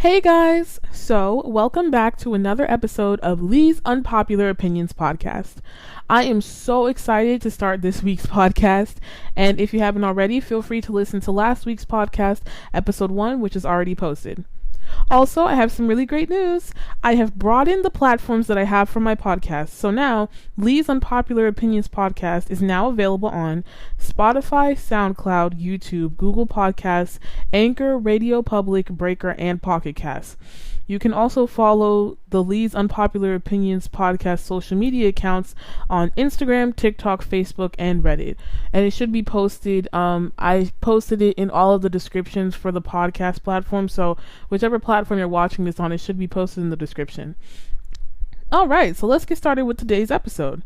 Hey guys! So, welcome back to another episode of Lee's Unpopular Opinions podcast. I am so excited to start this week's podcast, and if you haven't already, feel free to listen to last week's podcast, episode 1, which is already posted. Also, I have some really great news. I have broadened the platforms that I have for my podcast. So now, Lee's Unpopular Opinions podcast is now available on Spotify, SoundCloud, YouTube, Google Podcasts, Anchor, Radio Public, Breaker, and Pocket Casts. You can also follow the Lee's Unpopular Opinions podcast social media accounts on Instagram, TikTok, Facebook, and Reddit. And it should be posted. I posted it in all of the descriptions for the podcast platform. So whichever platform you're watching this on, it should be posted in the description. All right, so let's get started with today's episode.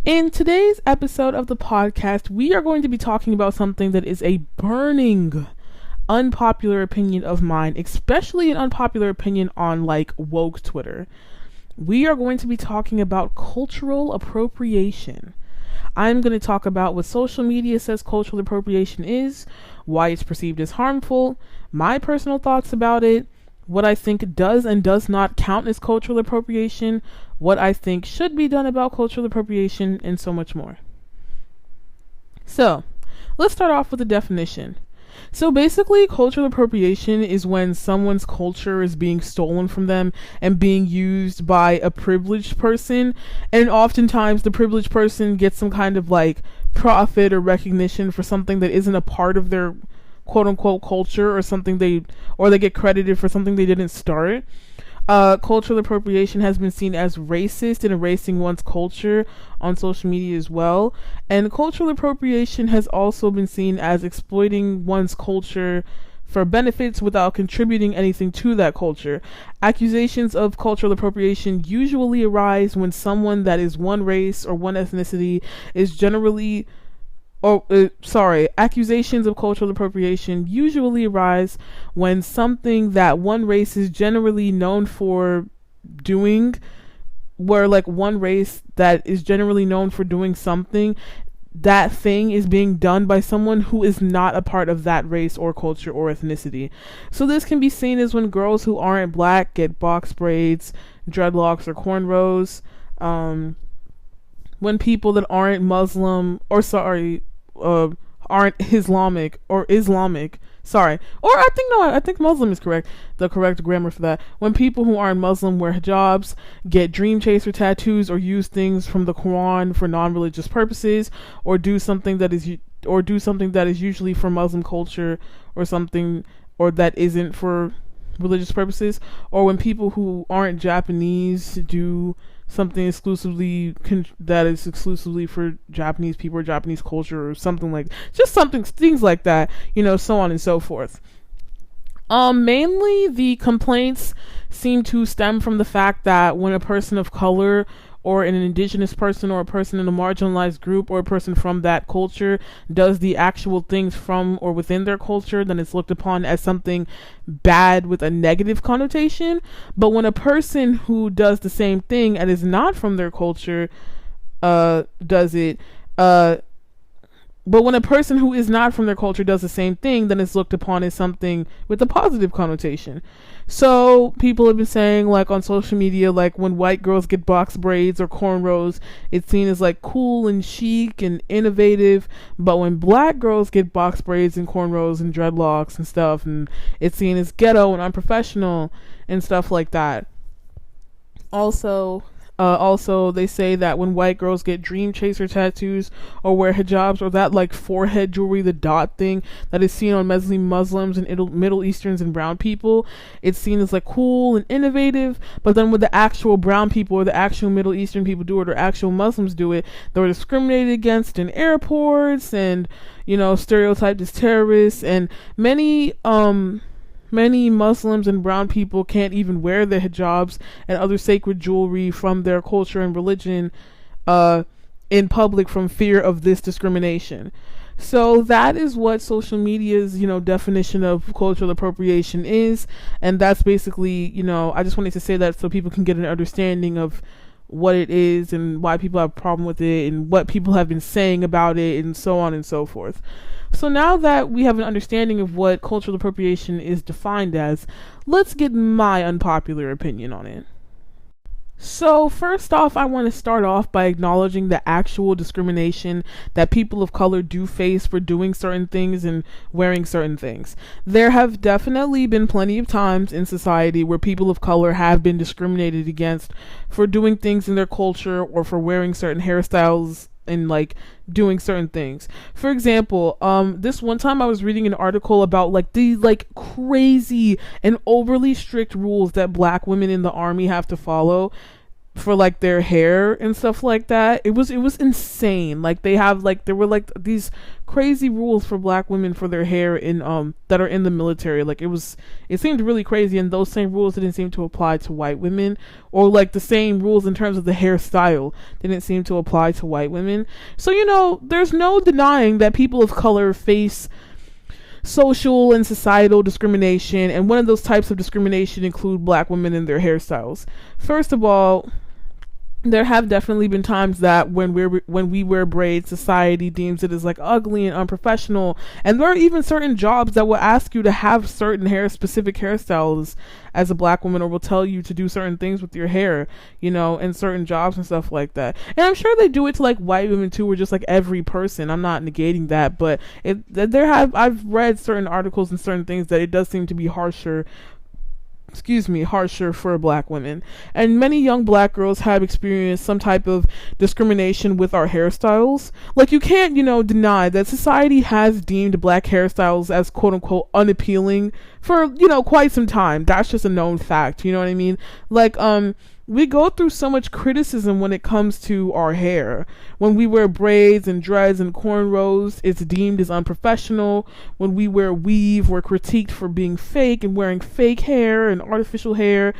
In today's episode of the podcast, we are going to be talking about something that is a burning unpopular opinion of mine, especially an unpopular opinion on like woke Twitter. We are going to be talking about cultural appropriation. I'm going to talk about what social media says cultural appropriation is, why it's perceived as harmful, my personal thoughts about it, what I think does and does not count as cultural appropriation, what I think should be done about cultural appropriation, and so much more. So, let's start off with the definition. So basically, cultural appropriation is when someone's culture is being stolen from them and being used by a privileged person, and oftentimes the privileged person gets some kind of like profit or recognition for something that isn't a part of their quote-unquote culture, or something they get credited for something they didn't start. Cultural appropriation has been seen as racist and erasing one's culture on social media as well. And cultural appropriation has also been seen as exploiting one's culture for benefits without contributing anything to that culture. Accusations of cultural appropriation usually arise when someone that is one race or one ethnicity is generally accusations of cultural appropriation usually arise when something that one race is generally known for doing, where like one race that is generally known for doing something, that thing is being done by someone who is not a part of that race or culture or ethnicity. So this can be seen as when girls who aren't black get box braids, dreadlocks, or cornrows. When people that aren't Muslim aren't Islamic. I think Muslim is correct. The correct grammar for that. When people who aren't Muslim wear hijabs, get dream chaser tattoos, or use things from the Quran for non-religious purposes, or do something that is usually for Muslim culture, or something, or that isn't for religious purposes, or when people who aren't Japanese do something that is exclusively for Japanese people or Japanese culture, or something things like that, so on and so forth. Mainly the complaints seem to stem from the fact that when a person of color or an indigenous person or a person in a marginalized group or a person from that culture does the actual things from or within their culture, then it's looked upon as something bad with a negative connotation. But when a person who does the same thing and is not from their culture does it, but when a person who is not from their culture does the same thing, then it's looked upon as something with a positive connotation. So people have been saying, like on social media, like when white girls get box braids or cornrows, it's seen as like cool and chic and innovative. But when black girls get box braids and cornrows and dreadlocks and stuff, and it's seen as ghetto and unprofessional and stuff like that. Also, they say that when white girls get dream chaser tattoos or wear hijabs or that like forehead jewelry, the dot thing that is seen on Muslims and Middle Easterns and brown people, it's seen as like cool and innovative. But then when the actual brown people or the actual Middle Eastern people do it, or actual Muslims do it, they're discriminated against in airports and, stereotyped as terrorists. And many Muslims and brown people can't even wear their hijabs and other sacred jewelry from their culture and religion in public from fear of this discrimination. So that is what social media's, definition of cultural appropriation is. And that's basically, I just wanted to say that so people can get an understanding of what it is and why people have a problem with it and what people have been saying about it and so on and so forth. So now that we have an understanding of what cultural appropriation is defined as, let's get my unpopular opinion on it. So first off, I want to start off by acknowledging the actual discrimination that people of color do face for doing certain things and wearing certain things. There have definitely been plenty of times in society where people of color have been discriminated against for doing things in their culture or for wearing certain hairstyles and like doing certain things. For example, this one time I was reading an article about like these like crazy and overly strict rules that black women in the army have to follow for like their hair and stuff like that. It was insane. Like they have like there were like these crazy rules for black women for their hair in that are in the military. Like it seemed really crazy, and those same rules didn't seem to apply to white women, or like the same rules in terms of the hairstyle didn't seem to apply to white women. So there's no denying that people of color face social and societal discrimination, and one of those types of discrimination include black women and their hairstyles. First of all, there have definitely been times that when we wear braids, society deems it as like ugly and unprofessional, and there are even certain jobs that will ask you to have certain specific hairstyles as a black woman, or will tell you to do certain things with your hair, in certain jobs and stuff like that. And I'm sure they do it to like white women too, or just like every person. I'm not negating that, but I've read certain articles and certain things that it does seem to be harsher for black women. And many young black girls have experienced some type of discrimination with our hairstyles. Like you can't, deny that society has deemed black hairstyles as quote unquote unappealing for, quite some time. That's just a known fact. You know what I mean? Like, we go through so much criticism when it comes to our hair. When we wear braids and dreads and cornrows, it's deemed as unprofessional. When we wear weave, we're critiqued for being fake and wearing fake hair and artificial hair.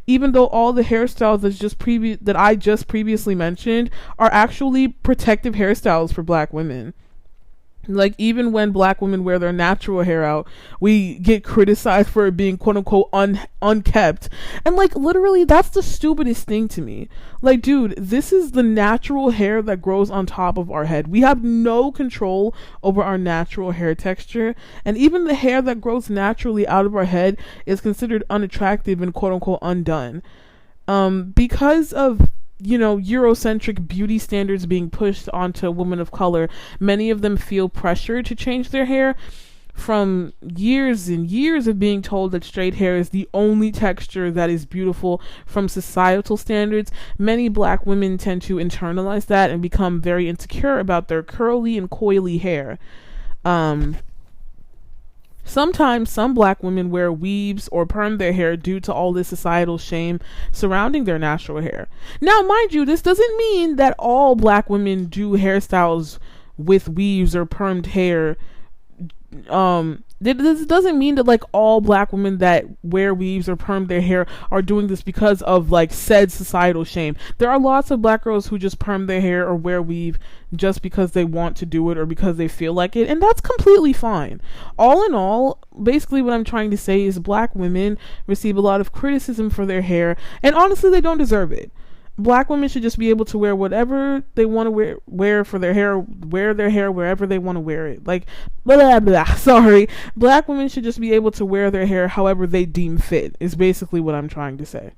Even though all the hairstyles that I just previously mentioned are actually protective hairstyles for black women. Like, even when black women wear their natural hair out, we get criticized for it being quote unquote unkept. And like, literally, that's the stupidest thing to me. Like, dude, this is the natural hair that grows on top of our head. We have no control over our natural hair texture. And even the hair that grows naturally out of our head is considered unattractive and quote unquote undone. Because of Eurocentric beauty standards being pushed onto women of color, many of them feel pressure to change their hair from years and years of being told that straight hair is the only texture that is beautiful from societal standards. Many black women tend to internalize that and become very insecure about their curly and coily hair. Sometimes some black women wear weaves or perm their hair due to all this societal shame surrounding their natural hair. Now, mind you, this doesn't mean that all black women do hairstyles with weaves or permed hair. This doesn't mean that like all black women that wear weaves or perm their hair are doing this because of like said societal shame. There are lots of black girls who just perm their hair or wear weave just because they want to do it or because they feel like it, and that's completely fine. All in all, basically what I'm trying to say is black women receive a lot of criticism for their hair, and honestly they don't deserve it. Black women should just be able to wear whatever they want to wear for their hair, wear their hair wherever they want to wear it. Like, blah, blah, blah. Sorry. Black women should just be able to wear their hair however they deem fit, is basically what I'm trying to say.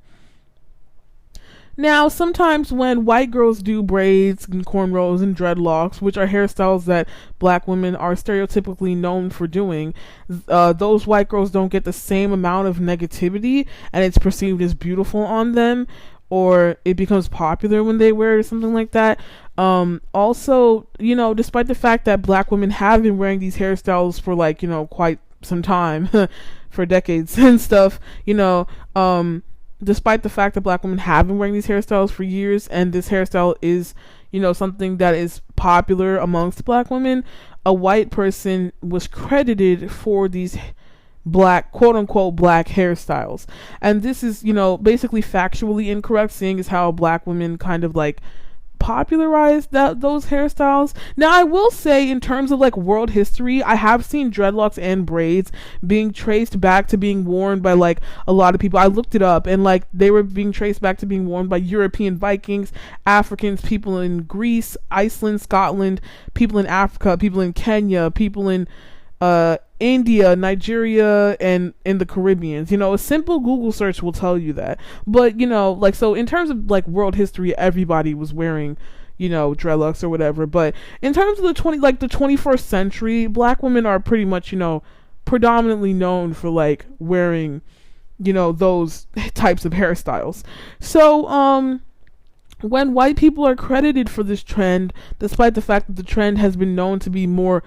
Now, sometimes when white girls do braids and cornrows and dreadlocks, which are hairstyles that black women are stereotypically known for doing, those white girls don't get the same amount of negativity, and it's perceived as beautiful on them, or it becomes popular when they wear it or something like that. Also, despite the fact that black women have been wearing these hairstyles for like, quite some time, for decades and stuff, despite the fact that black women have been wearing these hairstyles for years, and this hairstyle is, something that is popular amongst black women, a white person was credited for these black, quote unquote, black hairstyles. And this is, basically factually incorrect, seeing as how black women kind of like popularized those hairstyles. Now I will say, in terms of like world history, I have seen dreadlocks and braids being traced back to being worn by like a lot of people. I looked it up, and like they were being traced back to being worn by European Vikings, Africans, people in Greece, Iceland, Scotland, people in Africa, people in Kenya, people in India, Nigeria, and in the Caribbean. You know, a simple Google search will tell you that. But, you know, like, so in terms of like world history, everybody was wearing, you know, dreadlocks or whatever. But in terms of the 21st century, black women are pretty much, you know, predominantly known for like wearing, you know, those types of hairstyles. So, when white people are credited for this trend, despite the fact that the trend has been known to be more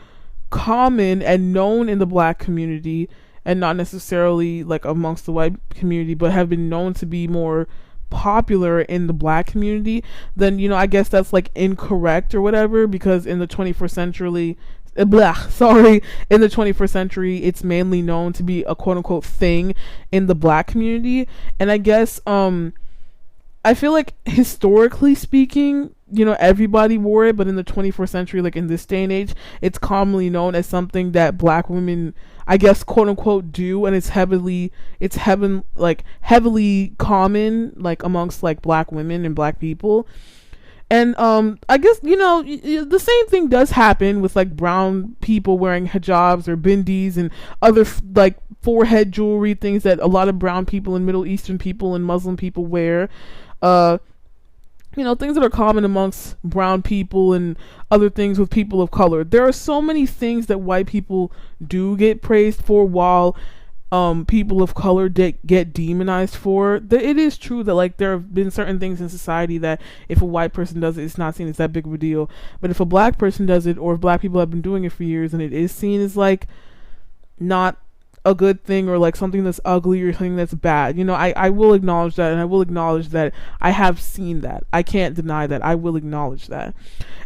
common and known in the black community and not necessarily like amongst the white community, but have been known to be more popular in the black community, then, you know, I guess that's like incorrect or whatever, because in the 21st century in the 21st century, it's mainly known to be a quote unquote thing in the black community. And I guess I feel like historically speaking, you know, everybody wore it, but in the 21st century, like in this day and age, it's commonly known as something that black women, I guess, quote unquote, do, and it's heavily common, like amongst like black women and black people. And I guess, you know, the same thing does happen with like brown people wearing hijabs or bindis and other like forehead jewelry, things that a lot of brown people and Middle Eastern people and Muslim people wear. You know, things that are common amongst brown people and other things with people of color. There are so many things that white people do get praised for, while people of color get demonized for. It is true that like there have been certain things in society that if a white person does it, it's not seen as that big of a deal. But if a black person does it, or if black people have been doing it for years, and it is seen as like not a good thing, or like something that's ugly or something that's bad. You know, I will acknowledge that, and I will acknowledge that I have seen that. I can't deny that. I will acknowledge that.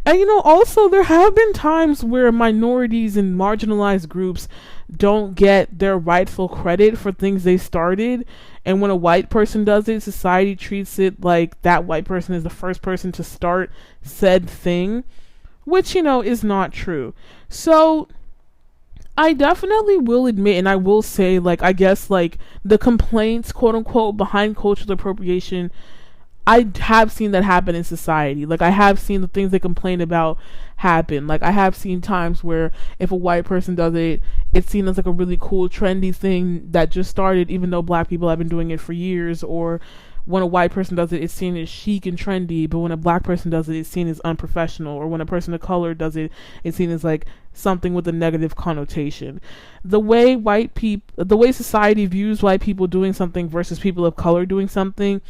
And, you know, also there have been times where minorities and marginalized groups don't get their rightful credit for things they started. And when a white person does it, society treats it like that white person is the first person to start said thing, which, you know, is not true. So I definitely will admit, and I will say, like, I guess, like, the complaints, quote unquote, behind cultural appropriation, I have seen that happen in society. Like, I have seen the things they complain about happen. Like, I have seen times where if a white person does it, it's seen as like a really cool, trendy thing that just started, even though black people have been doing it for years. Or when a white person does it, it's seen as chic and trendy, but when a black person does it, it's seen as unprofessional. Or when a person of color does it, it's seen as like something with a negative connotation. The way society views white people doing something versus people of color doing something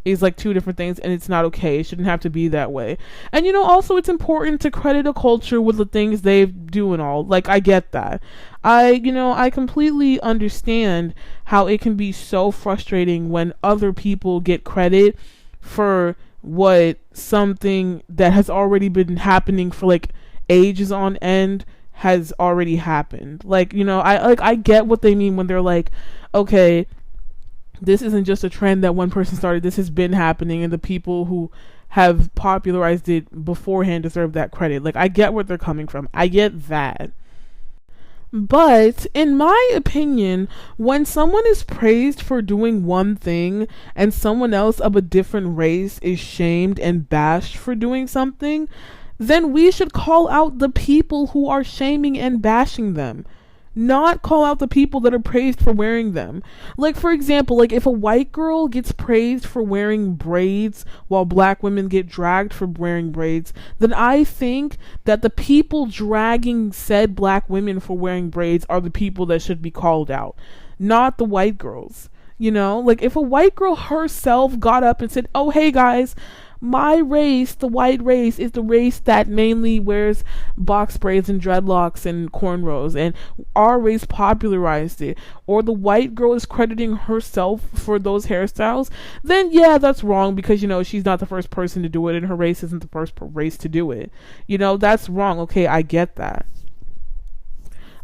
is like two different things, and it's not okay. It shouldn't have to be that way. And, you know, also it's important to credit a culture with the things they do and all. Like, I get that. I completely understand how it can be so frustrating when other people get credit for what something that has already been happening for like ages on end has already happened. Like, you know, I get what they mean when they're like, okay, this isn't just a trend that one person started. This has been happening, and the people who have popularized it beforehand deserve that credit. Like, I get where they're coming from. I get that. But in my opinion, when someone is praised for doing one thing and someone else of a different race is shamed and bashed for doing something, then we should call out the people who are shaming and bashing them, not call out the people that are praised for wearing them. Like, for example, like if a white girl gets praised for wearing braids while black women get dragged for wearing braids, then I think that the people dragging said black women for wearing braids are the people that should be called out, not the white girls. You know, like if a white girl herself got up and said, oh, hey guys, my race, the white race, is the race that mainly wears box braids and dreadlocks and cornrows, and our race popularized it, or the white girl is crediting herself for those hairstyles, then yeah, that's wrong, because, you know, she's not the first person to do it and her race isn't the first race to do it. You know, that's wrong. Okay, I get that.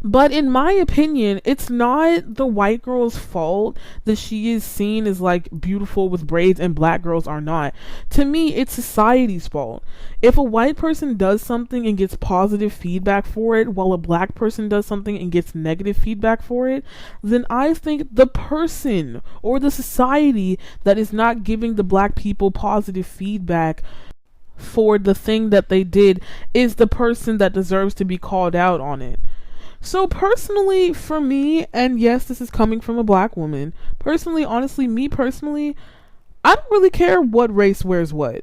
But in my opinion, it's not the white girl's fault that she is seen as like beautiful with braids and black girls are not. To me, it's society's fault. If a white person does something and gets positive feedback for it, while a black person does something and gets negative feedback for it, then I think the person or the society that is not giving the black people positive feedback for the thing that they did is the person that deserves to be called out on it. So personally, for me, and yes, this is coming from a black woman, personally, honestly, me personally, I don't really care what race wears what.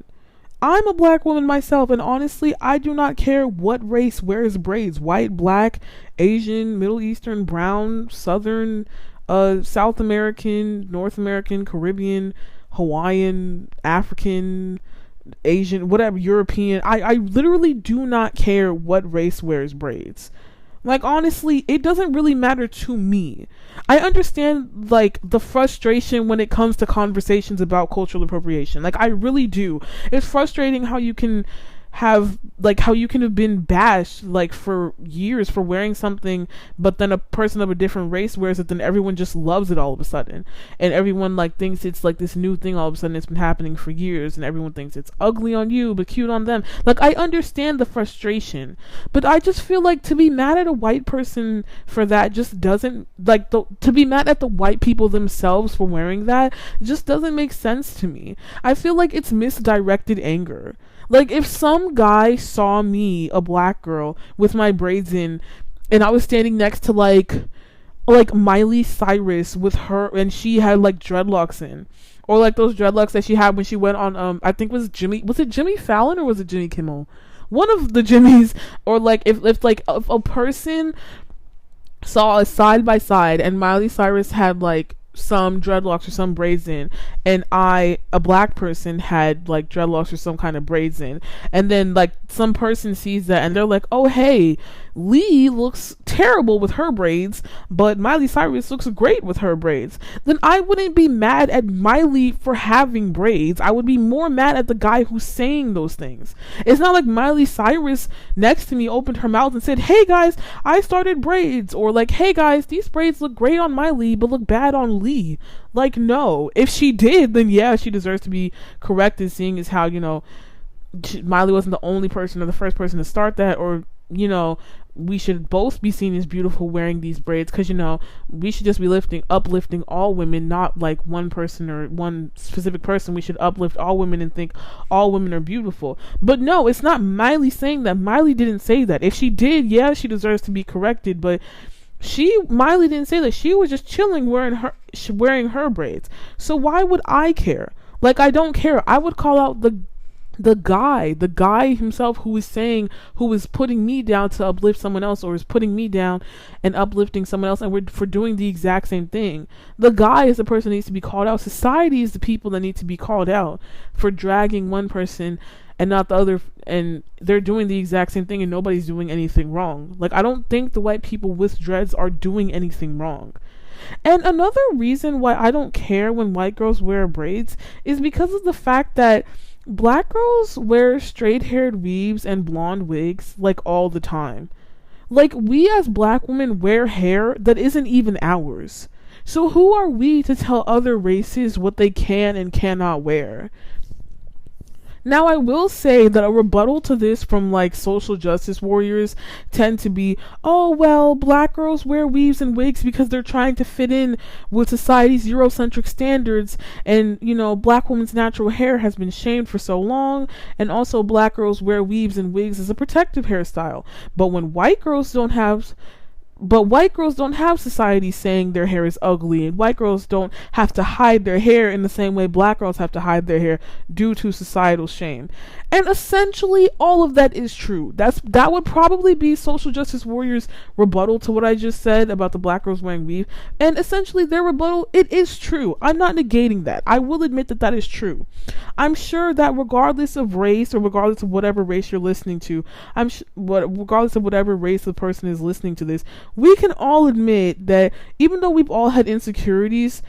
I'm a black woman myself, and honestly, I do not care what race wears braids. White, black, Asian, Middle Eastern, brown, Southern, South American, North American, Caribbean, Hawaiian, African, Asian, whatever, European. I literally do not care what race wears braids. Like, honestly, it doesn't really matter to me. I understand, like, the frustration when it comes to conversations about cultural appropriation. Like, I really do. It's frustrating how you can have been bashed like for years for wearing something, but then a person of a different race wears it, then everyone just loves it all of a sudden, and everyone like thinks it's like this new thing all of a sudden. It's been happening for years, and everyone thinks it's ugly on you but cute on them. Like, I understand the frustration, but I just feel like to be mad at a white person for that just doesn't, like, to be mad at the white people themselves for wearing that just doesn't make sense to me. I feel like it's misdirected anger. Like, if some guy saw me, a black girl, with my braids in, and I was standing next to like Miley Cyrus with her, and she had like dreadlocks in, or like those dreadlocks that she had when she went on I think was it Jimmy Fallon or was it Jimmy Kimmel? One of the Jimmys. Or like if a person saw a side by side and Miley Cyrus had like some dreadlocks or some braids in, and a black person had like dreadlocks or some kind of braids in, and then like some person sees that and they're like, oh hey, Lee looks terrible with her braids, but Miley Cyrus looks great with her braids, then I wouldn't be mad at Miley for having braids. I would be more mad at the guy who's saying those things. It's not like Miley Cyrus next to me opened her mouth and said, hey guys, I started braids, or like, hey guys, these braids look great on Miley but look bad on Lee. Like, no. If she did, then yeah, she deserves to be corrected, seeing as how, you know, Miley wasn't the only person or the first person to start that, or, you know, we should both be seen as beautiful wearing these braids, because, you know, we should just be uplifting all women, not like one person or one specific person. We should uplift all women and think all women are beautiful. But no, it's not Miley saying that. Miley didn't say that. If she did, yeah, she deserves to be corrected, but Miley didn't say that. She was just chilling wearing her braids. So why would I care? Like, I don't care. I would call out the guy himself who is putting me down to uplift someone else, or is putting me down and uplifting someone else, and for doing the exact same thing. The guy is the person that needs to be called out. Society is the people that need to be called out for dragging one person and not the other, and they're doing the exact same thing and nobody's doing anything wrong. Like, I don't think the white people with dreads are doing anything wrong. And another reason why I don't care when white girls wear braids is because of the fact that black girls wear straight-haired weaves and blonde wigs like all the time. Like, we as black women wear hair that isn't even ours. So who are we to tell other races what they can and cannot wear? Now, I will say that a rebuttal to this from like social justice warriors tend to be, oh, well, black girls wear weaves and wigs because they're trying to fit in with society's Eurocentric standards, and, you know, black women's natural hair has been shamed for so long, and also black girls wear weaves and wigs as a protective hairstyle. But white girls don't have society saying their hair is ugly, and white girls don't have to hide their hair in the same way black girls have to hide their hair due to societal shame. And essentially all of that is true. That would probably be social justice warriors' rebuttal to what I just said about the black girls wearing weave. And essentially their rebuttal, it is true. I'm not negating that. I will admit that is true. I'm sure that regardless of race, or regardless of whatever race you're listening to, regardless of whatever race the person is listening to this, we can all admit that even though we've all had insecurities,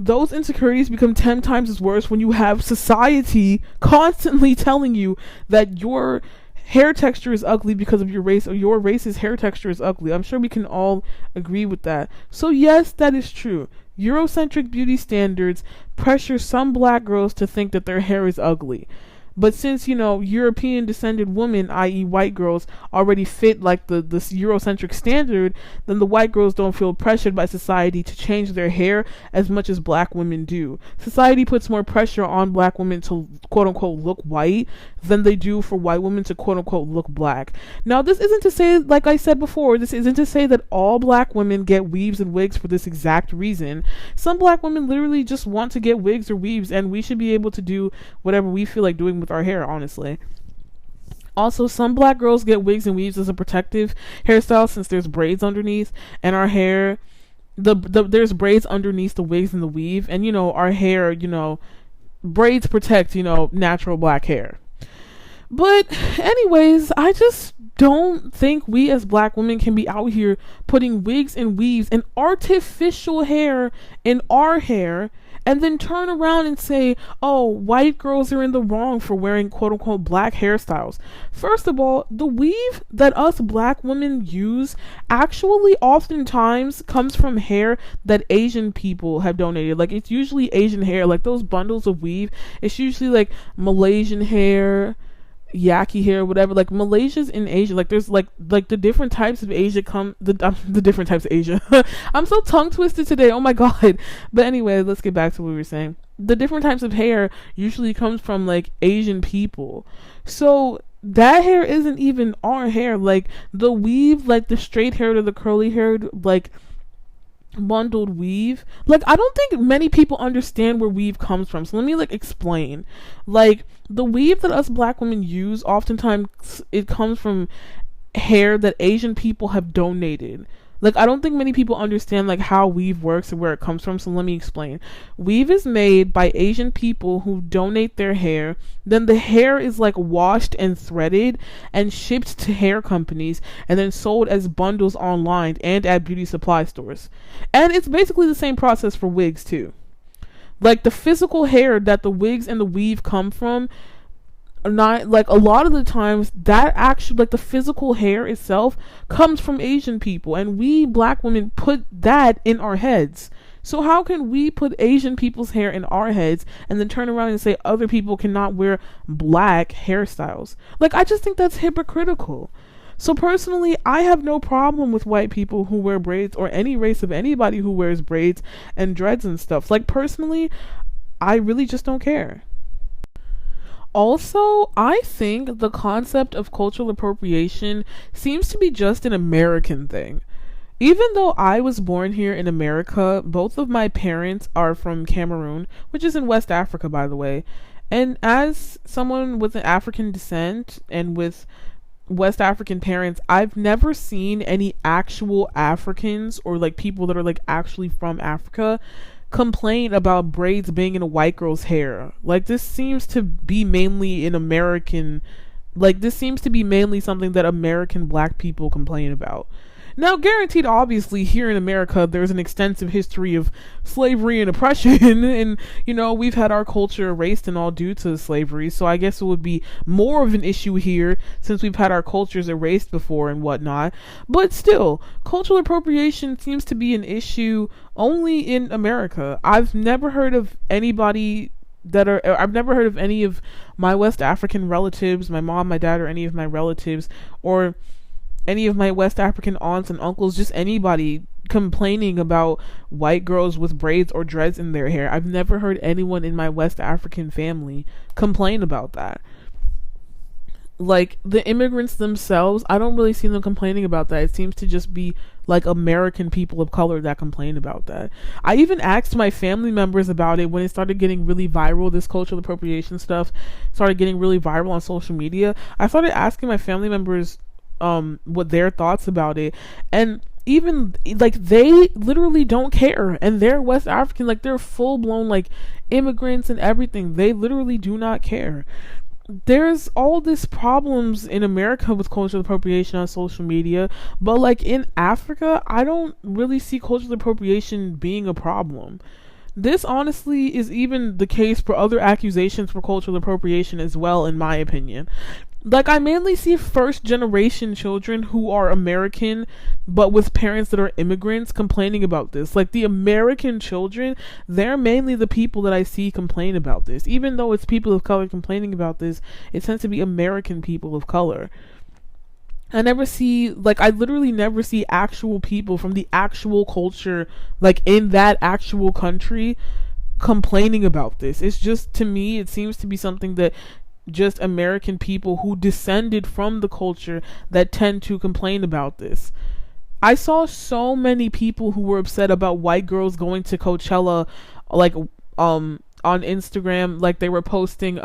those insecurities become 10 times as worse when you have society constantly telling you that your hair texture is ugly because of your race, or your race's hair texture is ugly. I'm sure we can all agree with that. So yes, that is true. Eurocentric beauty standards pressure some black girls to think that their hair is ugly. But since, European descended women, i.e. white girls, already fit like this Eurocentric standard, then the white girls don't feel pressured by society to change their hair as much as black women do. Society puts more pressure on black women to quote unquote look white than they do for white women to quote unquote look black. Now, this isn't to say, like I said before, this isn't to say that all black women get weaves and wigs for this exact reason. Some black women literally just want to get wigs or weaves, and we should be able to do whatever we feel like doing with our hair, honestly. Also, some black girls get wigs and weaves as a protective hairstyle since there's braids underneath, and our hair, there's braids underneath the wigs and the weave, and our hair, braids protect, natural black hair. But anyways, I just don't think we as black women can be out here putting wigs and weaves and artificial hair in our hair and then turn around and say, oh, white girls are in the wrong for wearing quote unquote black hairstyles. First of all, the weave that us black women use actually oftentimes comes from hair that Asian people have donated. Like, it's usually Asian hair, like those bundles of weave. It's usually like Malaysian hair, yaki hair, whatever. Like, Malaysia's in Asia. Like, there's like the different types of Asia the different types of Asia. I'm so tongue twisted today, oh my god. But anyway, let's get back to what we were saying. The different types of hair usually comes from like Asian people, so that hair isn't even our hair. Like, the weave, like the straight haired or the curly haired, like bundled weave, like, I don't think many people understand where weave comes from, so let me like explain. Like, the weave that us black women use, oftentimes it comes from hair that Asian people have donated. Like, I don't think many people understand like how weave works and where it comes from, so let me explain. Weave is made by Asian people who donate their hair. Then the hair is like washed and threaded and shipped to hair companies and then sold as bundles online and at beauty supply stores. And it's basically the same process for wigs too. Like, the physical hair that the wigs and the weave come from, not like, a lot of the times that actually, like, the physical hair itself comes from Asian people, and we black women put that in our heads. So how can we put Asian people's hair in our heads and then turn around and say other people cannot wear black hairstyles? Like, I just think that's hypocritical. So personally, I have no problem with white people who wear braids, or any race of anybody who wears braids and dreads and stuff. Like, personally, I really just don't care. Also, I think the concept of cultural appropriation seems to be just an American thing. Even though I was born here in America, both of my parents are from Cameroon, which is in West Africa, by the way. And as someone with an African descent and with West African parents, I've never seen any actual Africans, or like people that are like actually from Africa, complain about braids being in a white girl's hair. Like, this seems to be mainly this seems to be mainly something that American black people complain about. Now, guaranteed, obviously, here in America, there's an extensive history of slavery and oppression, and, we've had our culture erased and all due to slavery, so I guess it would be more of an issue here, since we've had our cultures erased before and whatnot. But still, cultural appropriation seems to be an issue only in America. I've never heard of any of my West African relatives, my mom, my dad, or any of my relatives, or any of my West African aunts and uncles, just anybody complaining about white girls with braids or dreads in their hair. I've never heard anyone in my West African family complain about that. Like, the immigrants themselves, I don't really see them complaining about that. It seems to just be like American people of color that complain about that. I even asked my family members about it when it started getting really viral. This cultural appropriation stuff started getting really viral on social media. I started asking my family members what their thoughts about it, and even like, they literally don't care, and they're West African, like, they're full-blown like immigrants and everything. They literally do not care. There's all these problems in America with cultural appropriation on social media, but like in Africa, I don't really see cultural appropriation being a problem. This honestly is even the case for other accusations for cultural appropriation as well, in my opinion. Like, I mainly see first generation children who are American but with parents that are immigrants complaining about this. Like, the American children, they're mainly the people that I see complain about this. Even though it's people of color complaining about this, it tends to be American people of color. I literally never see actual people from the actual culture, like in that actual country, complaining about this. It's just, to me, it seems to be something that just American people who descended from the culture that tend to complain about this. I saw so many people who were upset about white girls going to Coachella, like on Instagram. Like, they were posting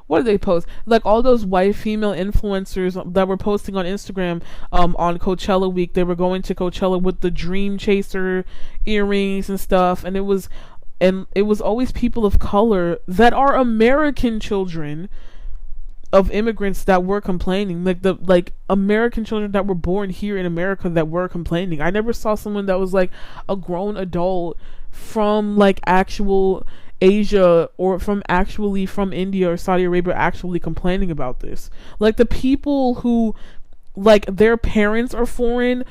what did they post? Like, all those white female influencers that were posting on Instagram on Coachella week. They were going to Coachella with the Dream Chaser earrings and stuff, and it was always people of color that are American children of immigrants that were complaining. Like American children that were born here in America that were complaining. I never saw someone that was like a grown adult from like actual Asia or from India or Saudi Arabia actually complaining about this. Like, the people who, like, their parents are foreign,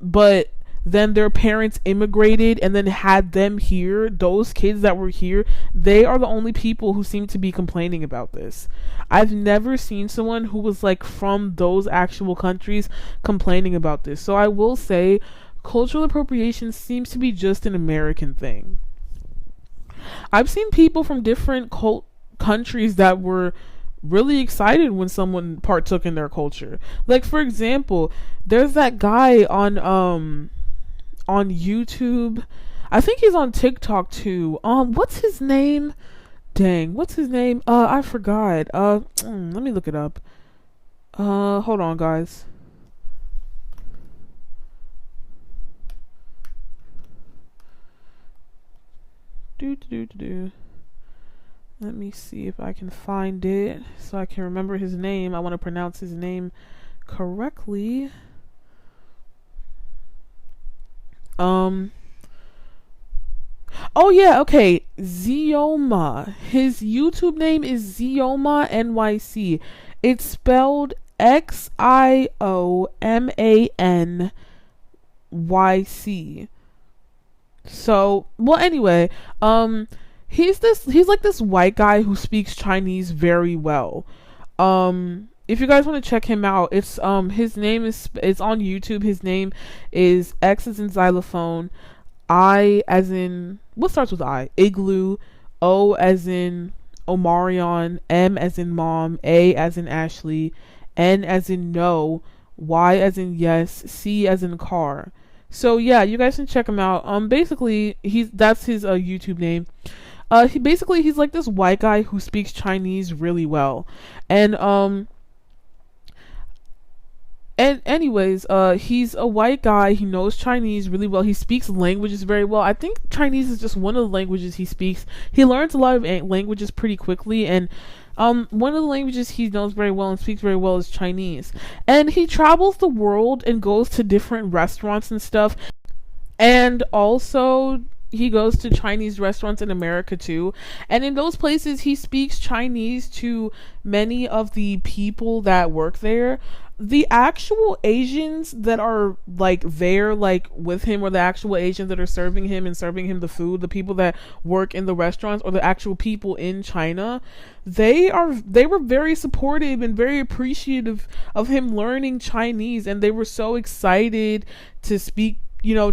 but then their parents immigrated and then had them here, those kids that were here, they are the only people who seem to be complaining about this. I've never seen someone who was like from those actual countries complaining about this. So I will say cultural appropriation seems to be just an American thing. I've seen people from different countries that were really excited when someone partook in their culture. Like, for example, there's that guy on YouTube. I think he's on TikTok too. What's his name? Dang, what's his name? I forgot. Let me look it up. Hold on, guys. Let me see if I can find it so I can remember his name. I want to pronounce his name correctly. Oh yeah, okay. Zioma. His YouTube name is Zioma NYC. It's spelled XIOMANYC. So, well, anyway, he's like this white guy who speaks Chinese very well. If you guys want to check him out, it's his name is, it's on YouTube. His name is X as in xylophone, I as in, what starts with I? Igloo, O as in Omarion, M as in mom, A as in Ashley, N as in no, Y as in yes, C as in car. So yeah, you guys can check him out. Basically that's his YouTube name. He's like this white guy who speaks Chinese really well. And anyways, he's a white guy. He knows Chinese really well. He speaks languages very well. I think Chinese is just one of the languages he speaks. He learns a lot of languages pretty quickly, and one of the languages he knows very well and speaks very well is Chinese. And he travels the world and goes to different restaurants and stuff. And also, he goes to Chinese restaurants in America too. And in those places, he speaks Chinese to many of the people that work there. The actual Asians that are like there, like with him, or the actual Asians that are serving him and serving him the food, the people that work in the restaurants, or the actual people in China, they were very supportive and very appreciative of him learning Chinese, and they were so excited to speak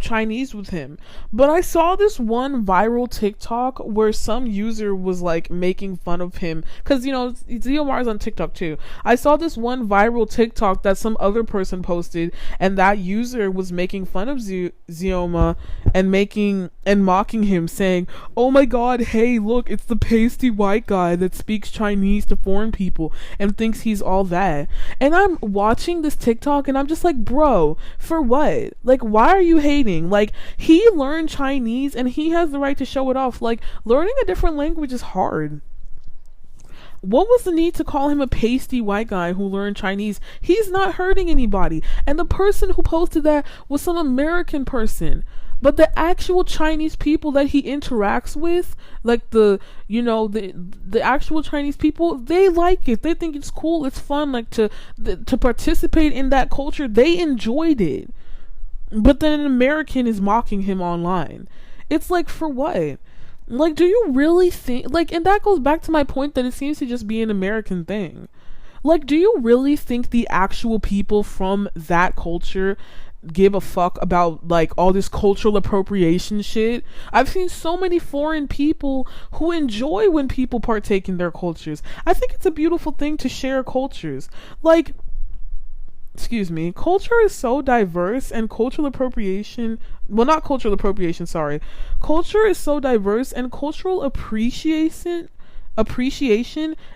Chinese with him. But I saw this one viral TikTok where some user was like making fun of him, because Ziomar is on TikTok too. I saw this one viral TikTok that some other person posted, and that user was making fun of Zioma and mocking him, saying, "Oh my god, hey, look, it's the pasty white guy that speaks Chinese to foreign people and thinks he's all that." And I'm watching this TikTok and I'm just like, bro, for what? Like, why are you hating? Like, he learned Chinese and he has the right to show it off. Like, learning a different language is hard. What was the need to call him a pasty white guy who learned Chinese? He's not hurting anybody. And the person who posted that was some American person. But the actual Chinese people that he interacts with, like the actual Chinese people, they like it. They think it's cool. It's fun, like to participate in that culture. They enjoyed it. But then an American is mocking him online. It's like, for what? Like, do you really think, like, and that goes back to my point that it seems to just be an American thing. Like, do you really think the actual people from that culture give a fuck about, like, all this cultural appropriation shit? I've seen so many foreign people who enjoy when people partake in their cultures. I think it's a beautiful thing to share cultures. Like, excuse me, culture is so diverse, and cultural appropriation, well, not cultural appropriation, sorry. Culture is so diverse, and cultural appreciation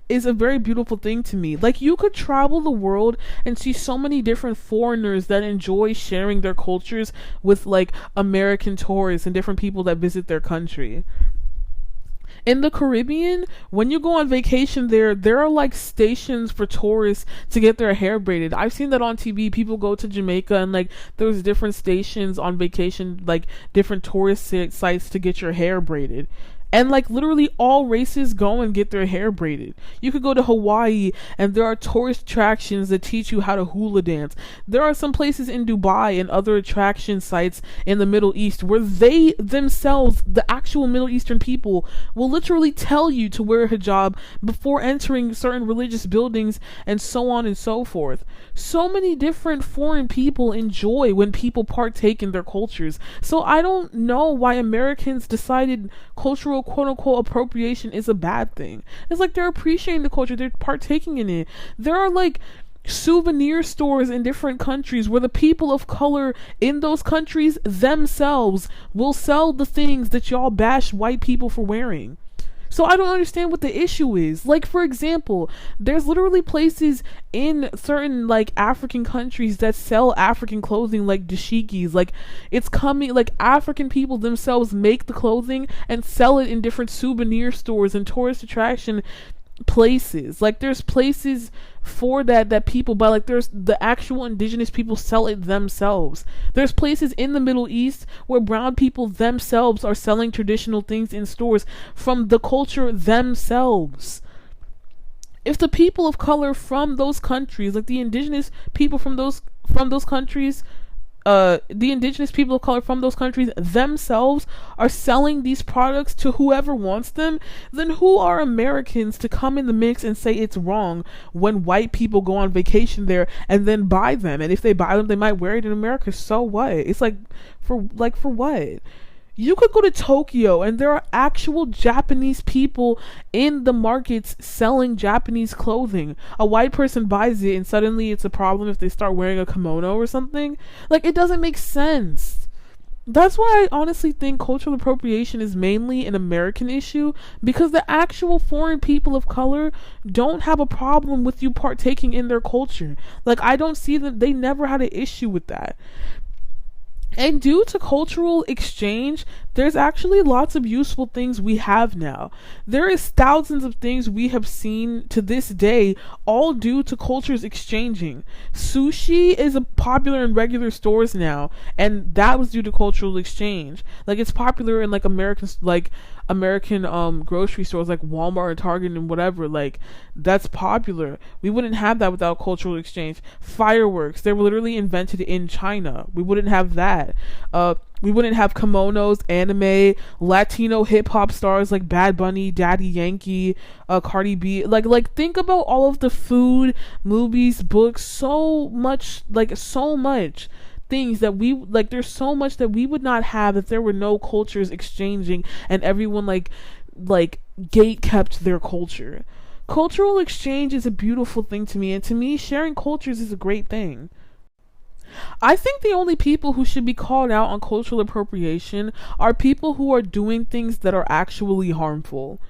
is a very beautiful thing to me. Like, you could travel the world and see so many different foreigners that enjoy sharing their cultures with, like, American tourists and different people that visit their country. In the Caribbean, when you go on vacation there are like stations for tourists to get their hair braided. I've seen that on TV. People go to Jamaica and like there's different stations on vacation, like different tourist sites to get your hair braided. And like literally all races go and get their hair braided. You could go to Hawaii and there are tourist attractions that teach you how to hula dance. There are some places in Dubai and other attraction sites in the Middle East where they themselves, the actual Middle Eastern people, will literally tell you to wear a hijab before entering certain religious buildings, and so on and so forth. So many different foreign people enjoy when people partake in their cultures. So I don't know why Americans decided cultural quote-unquote appropriation is a bad thing. It's like they're appreciating the culture, they're partaking in it. There are like souvenir stores in different countries where the people of color in those countries themselves will sell the things that y'all bash white people for wearing. So I don't understand what the issue is. Like, for example, there's literally places in certain like African countries that sell African clothing, like dashikis. Like, it's coming, like African people themselves make the clothing and sell it in different souvenir stores and tourist attraction places. Like, there's places for that people buy. Like, there's the actual indigenous people sell it themselves. There's places in the Middle East where brown people themselves are selling traditional things in stores from the culture themselves. If the people of color from those countries, like the indigenous people from those countries, the indigenous people of color from those countries themselves are selling these products to whoever wants them, then who are Americans to come in the mix and say it's wrong when white people go on vacation there and then buy them? And if they buy them, they might wear it in America. So what? It's like, for what? You could go to Tokyo and there are actual Japanese people in the markets selling Japanese clothing. A white person buys it and suddenly it's a problem if they start wearing a kimono or something. Like, it doesn't make sense. That's why I honestly think cultural appropriation is mainly an American issue, because the actual foreign people of color don't have a problem with you partaking in their culture. Like, I don't see them, they never had an issue with that. And due to cultural exchange, there's actually lots of useful things we have now. There is thousands of things we have seen to this day, all due to cultures exchanging. Sushi is popular in regular stores now, and that was due to cultural exchange. Like, it's popular in like American grocery stores like Walmart and Target and whatever. Like, that's popular. We wouldn't have that without cultural exchange. Fireworks, they were literally invented in China. We wouldn't have that. We wouldn't have kimonos, anime, Latino hip-hop stars like Bad Bunny, Daddy Yankee, Cardi B. Like think about all of the food, movies, books, so much things that we like. There's so much that we would not have if there were no cultures exchanging and everyone like gate kept their culture. Cultural exchange is a beautiful thing to me, and to me, sharing cultures is a great thing. I think the only people who should be called out on cultural appropriation are people who are doing things that are actually harmful.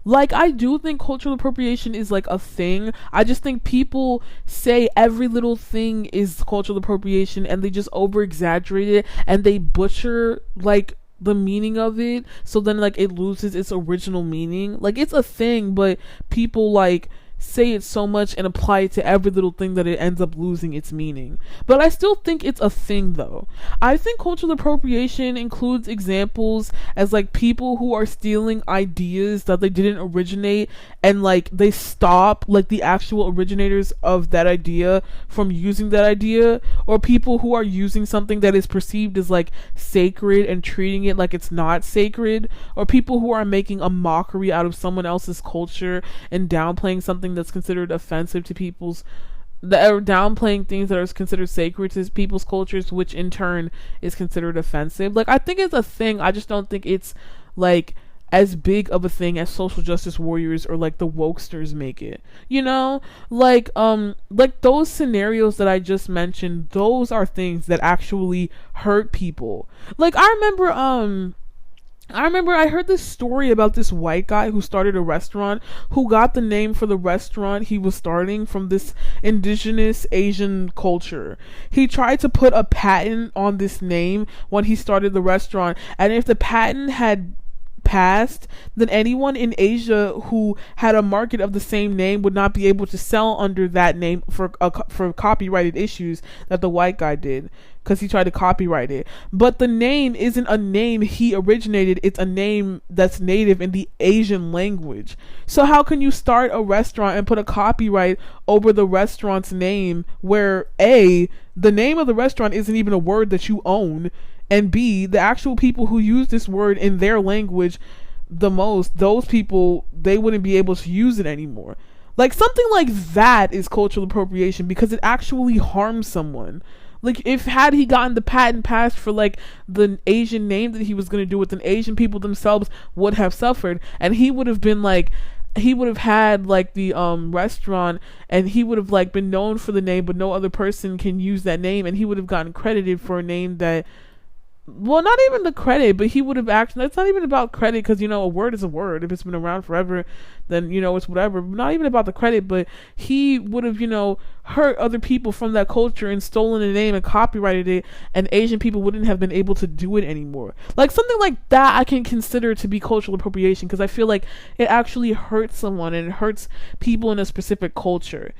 Like, I do think cultural appropriation is like a thing. I just think people say every little thing is cultural appropriation and they just over exaggerate it and they butcher like the meaning of it, so then like it loses its original meaning. Like, it's a thing, but people like say it so much and apply it to every little thing that it ends up losing its meaning. But I still think it's a thing though. I think cultural appropriation includes examples as like people who are stealing ideas that they didn't originate, and like they stop like the actual originators of that idea from using that idea, or people who are using something that is perceived as like sacred and treating it like it's not sacred, or people who are making a mockery out of someone else's culture and downplaying something that's considered offensive to people's, that are downplaying things that are considered sacred to people's cultures, which in turn is considered offensive. Like, I think it's a thing. I just don't think it's like as big of a thing as social justice warriors or like the wokesters make it, you know? Like those scenarios that I just mentioned, those are things that actually hurt people. Like, I remember I heard this story about this white guy who started a restaurant, who got the name for the restaurant he was starting from this indigenous Asian culture. He tried to put a patent on this name when he started the restaurant, and if the patent had passed, then anyone in Asia who had a market of the same name would not be able to sell under that name for copyrighted issues that the white guy did, because he tried to copyright it. But the name isn't a name he originated, it's a name that's native in the Asian language. So how can you start a restaurant and put a copyright over the restaurant's name, where A, the name of the restaurant isn't even a word that you own, and B, the actual people who use this word in their language the most, those people, they wouldn't be able to use it anymore. Like, something like that is cultural appropriation, because it actually harms someone. Like, had he gotten the patent passed for like the Asian name that he was going to do with, an Asian people themselves would have suffered, and he would have been like, he would have had like the restaurant, and he would have like been known for the name, but no other person can use that name, and he would have gotten credited for a name that, well, not even the credit, but he would have actually, it's not even about credit, because, you know, a word is a word. If it's been around forever, then, you know, it's whatever. Not even about the credit, but he would have, you know, hurt other people from that culture and stolen a name and copyrighted it, and Asian people wouldn't have been able to do it anymore. Like, something like that I can consider to be cultural appropriation, because I feel like it actually hurts someone, and it hurts people in a specific culture.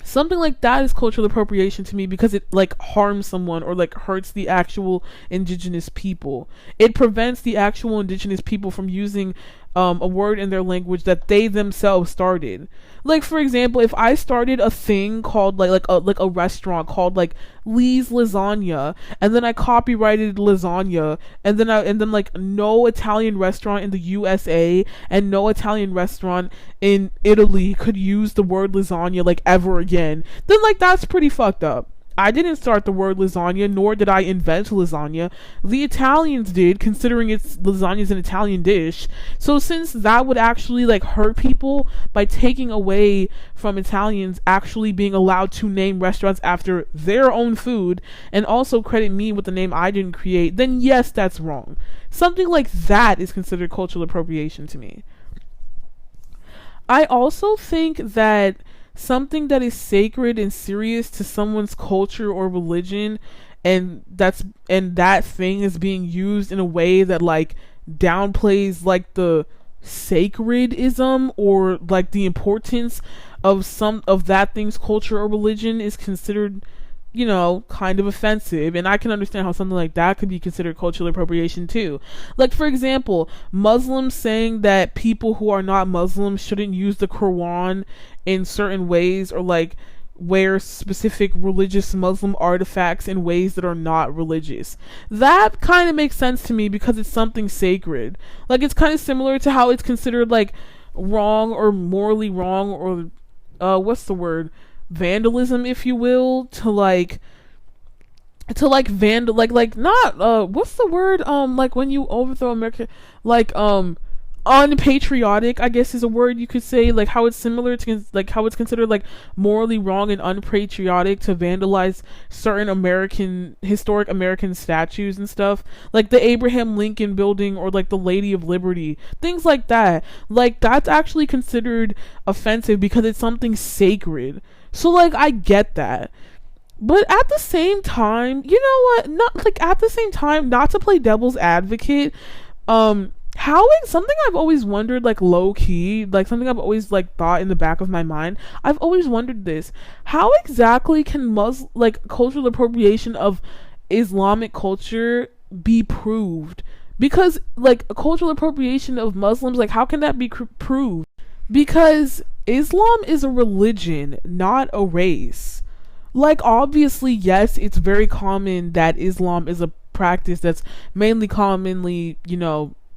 Something like that is cultural appropriation to me, because it like harms someone or like hurts the actual indigenous people. It prevents the actual indigenous people from using a word in their language that they themselves started. Like, for example, if I started a thing called like a restaurant called like Lee's Lasagna, and then I copyrighted lasagna, and then like no Italian restaurant in the USA and no Italian restaurant in Italy could use the word lasagna like ever again, then like that's pretty fucked up. I didn't start the word lasagna, nor did I invent lasagna. The Italians did, considering lasagna is an Italian dish. So since that would actually like hurt people by taking away from Italians actually being allowed to name restaurants after their own food, and also credit me with the name I didn't create, then yes, that's wrong. Something like that is considered cultural appropriation to me. I also think that something that is sacred and serious to someone's culture or religion, and that thing is being used in a way that like downplays like the sacredism or like the importance of some of that thing's culture or religion, is considered, you know, kind of offensive. And I can understand how something like that could be considered cultural appropriation too. Like, for example, Muslims saying that people who are not Muslims shouldn't use the Quran in certain ways, or like wear specific religious Muslim artifacts in ways that are not religious. That kind of makes sense to me, because it's something sacred. Like, it's kind of similar to how it's considered like wrong or morally wrong, or what's the word, vandalism, if you will, to like vandal, like not what's the word, like when you overthrow America, like unpatriotic, I guess is a word you could say, like how it's similar to like how it's considered like morally wrong and unpatriotic to vandalize certain historic American statues and stuff, like the Abraham Lincoln building or like the Lady of Liberty, things like that. Like, that's actually considered offensive because it's something sacred. So like, I get that. But at the same time, you know what? Not like at the same time, not to play devil's advocate, something I've always wondered, like low key, like something I've always like thought in the back of my mind. I've always wondered this: how exactly can cultural appropriation of Islamic culture be proved? Because like a cultural appropriation of Muslims, like how can that be proved? Because Islam is a religion, not a race. Like obviously, yes, it's very common that Islam is a practice that's mainly commonly,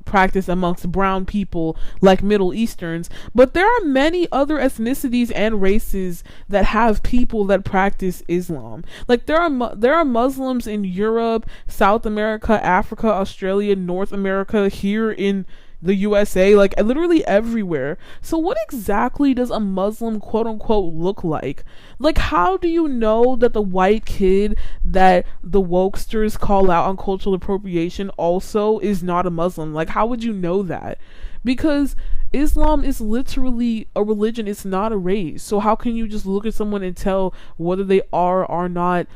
practiced amongst brown people like Middle Easterns, but there are many other ethnicities and races that have people that practice Islam. Like there are Muslims in Europe, South America, Africa, Australia, North America, here in the USA, like literally everywhere. So what exactly does a Muslim quote unquote look like? Like how do you know that the white kid that the wokesters call out on cultural appropriation also is not a Muslim? Like how would you know that? Because Islam is literally a religion, it's not a race. So how can you just look at someone and tell whether they are or not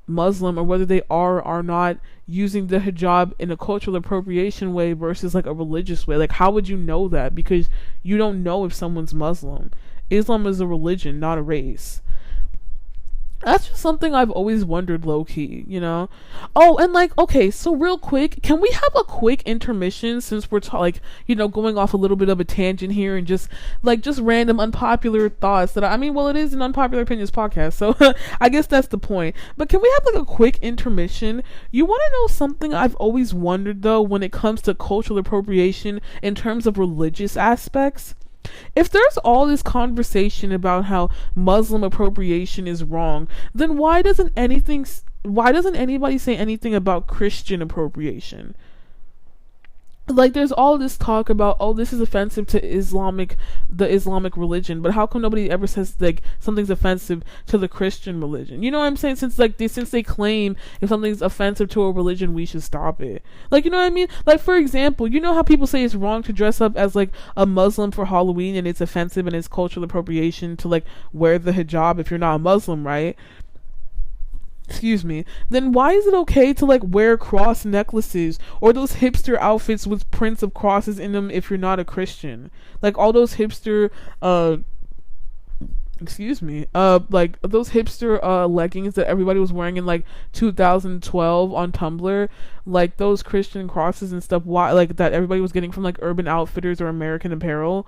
Muslim, or whether they are or not using the hijab in a cultural appropriation way versus like a religious way? Like how would you know that? Because you don't know if someone's Muslim. Islam is a religion, not a race. That's just something I've always wondered low key, Oh, and like, okay, so real quick, can we have a quick intermission since we're going off a little bit of a tangent here and just random unpopular thoughts that well, it is an unpopular opinions podcast, so I guess that's the point. But can we have like a quick intermission? You want to know something I've always wondered though when it comes to cultural appropriation in terms of religious aspects? If there's all this conversation about how Muslim appropriation is wrong, then why doesn't anybody say anything about Christian appropriation? Like there's all this talk about, oh, this is offensive to the Islamic religion, but how come nobody ever says like something's offensive to the Christian religion? You know what I'm saying? Since they claim if something's offensive to a religion, we should stop it. Like, you know what I mean? Like for example, you know how people say it's wrong to dress up as like a Muslim for Halloween and it's offensive and it's cultural appropriation to like wear the hijab if you're not a Muslim, right? Excuse me. Then why is it okay to like wear cross necklaces or those hipster outfits with prints of crosses in them if you're not a Christian? Like all those hipster like those hipster leggings that everybody was wearing in like 2012 on Tumblr, like those Christian crosses and stuff, why like that everybody was getting from like Urban Outfitters or American Apparel.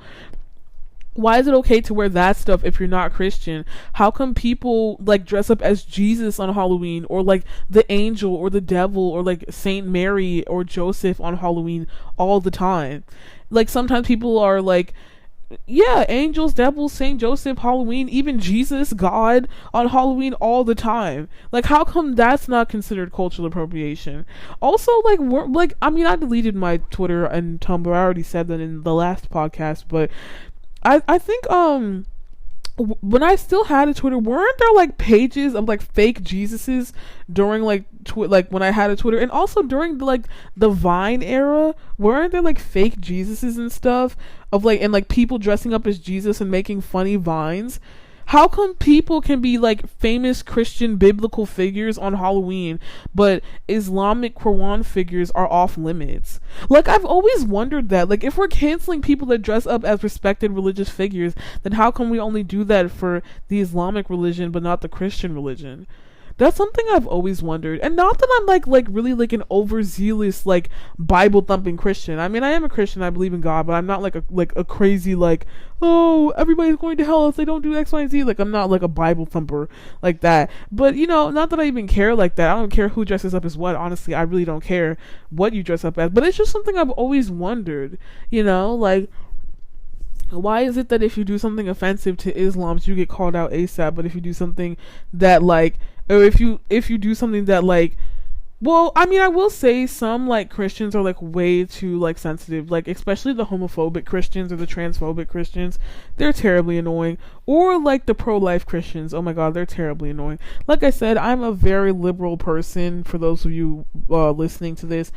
Why is it okay to wear that stuff if you're not Christian? How come people like dress up as Jesus on Halloween, or like the angel or the devil or like Saint Mary or Joseph on Halloween all the time? Like sometimes people are like, yeah, angels, devils, Saint Joseph, Halloween, even Jesus, God on Halloween all the time. Like how come that's not considered cultural appropriation? Also, I deleted my Twitter and Tumblr. I already said that in the last podcast, but I think when I still had a Twitter, weren't there like pages of like fake Jesuses during like when I had a Twitter, and also during the Vine era, weren't there like fake Jesuses and stuff of like, and like people dressing up as Jesus and making funny vines? How come people can be like famous Christian biblical figures on Halloween, but Islamic Quran figures are off limits? Like I've always wondered that. Like if we're canceling people that dress up as respected religious figures, then how come we only do that for the Islamic religion but not the Christian religion? That's something I've always wondered. And not that I'm like really like an overzealous like Bible thumping Christian. I mean, I am a Christian, I believe in God, but I'm not like a crazy like, oh, everybody's going to hell if they don't do X, Y, and Z. Like I'm not like a Bible thumper like that. But not that I even care like that. I don't care who dresses up as what. Honestly, I really don't care what you dress up as. But it's just something I've always wondered, like, why is it that if you do something offensive to Islam, you get called out ASAP, but if you do something that like, or if you do something that like, well, I mean, I will say some like Christians are like way too like sensitive, like especially the homophobic Christians or the transphobic Christians, they're terribly annoying. Or like the pro-life Christians, oh my god, they're terribly annoying. Like I said, I'm a very liberal person, for those of you listening to this.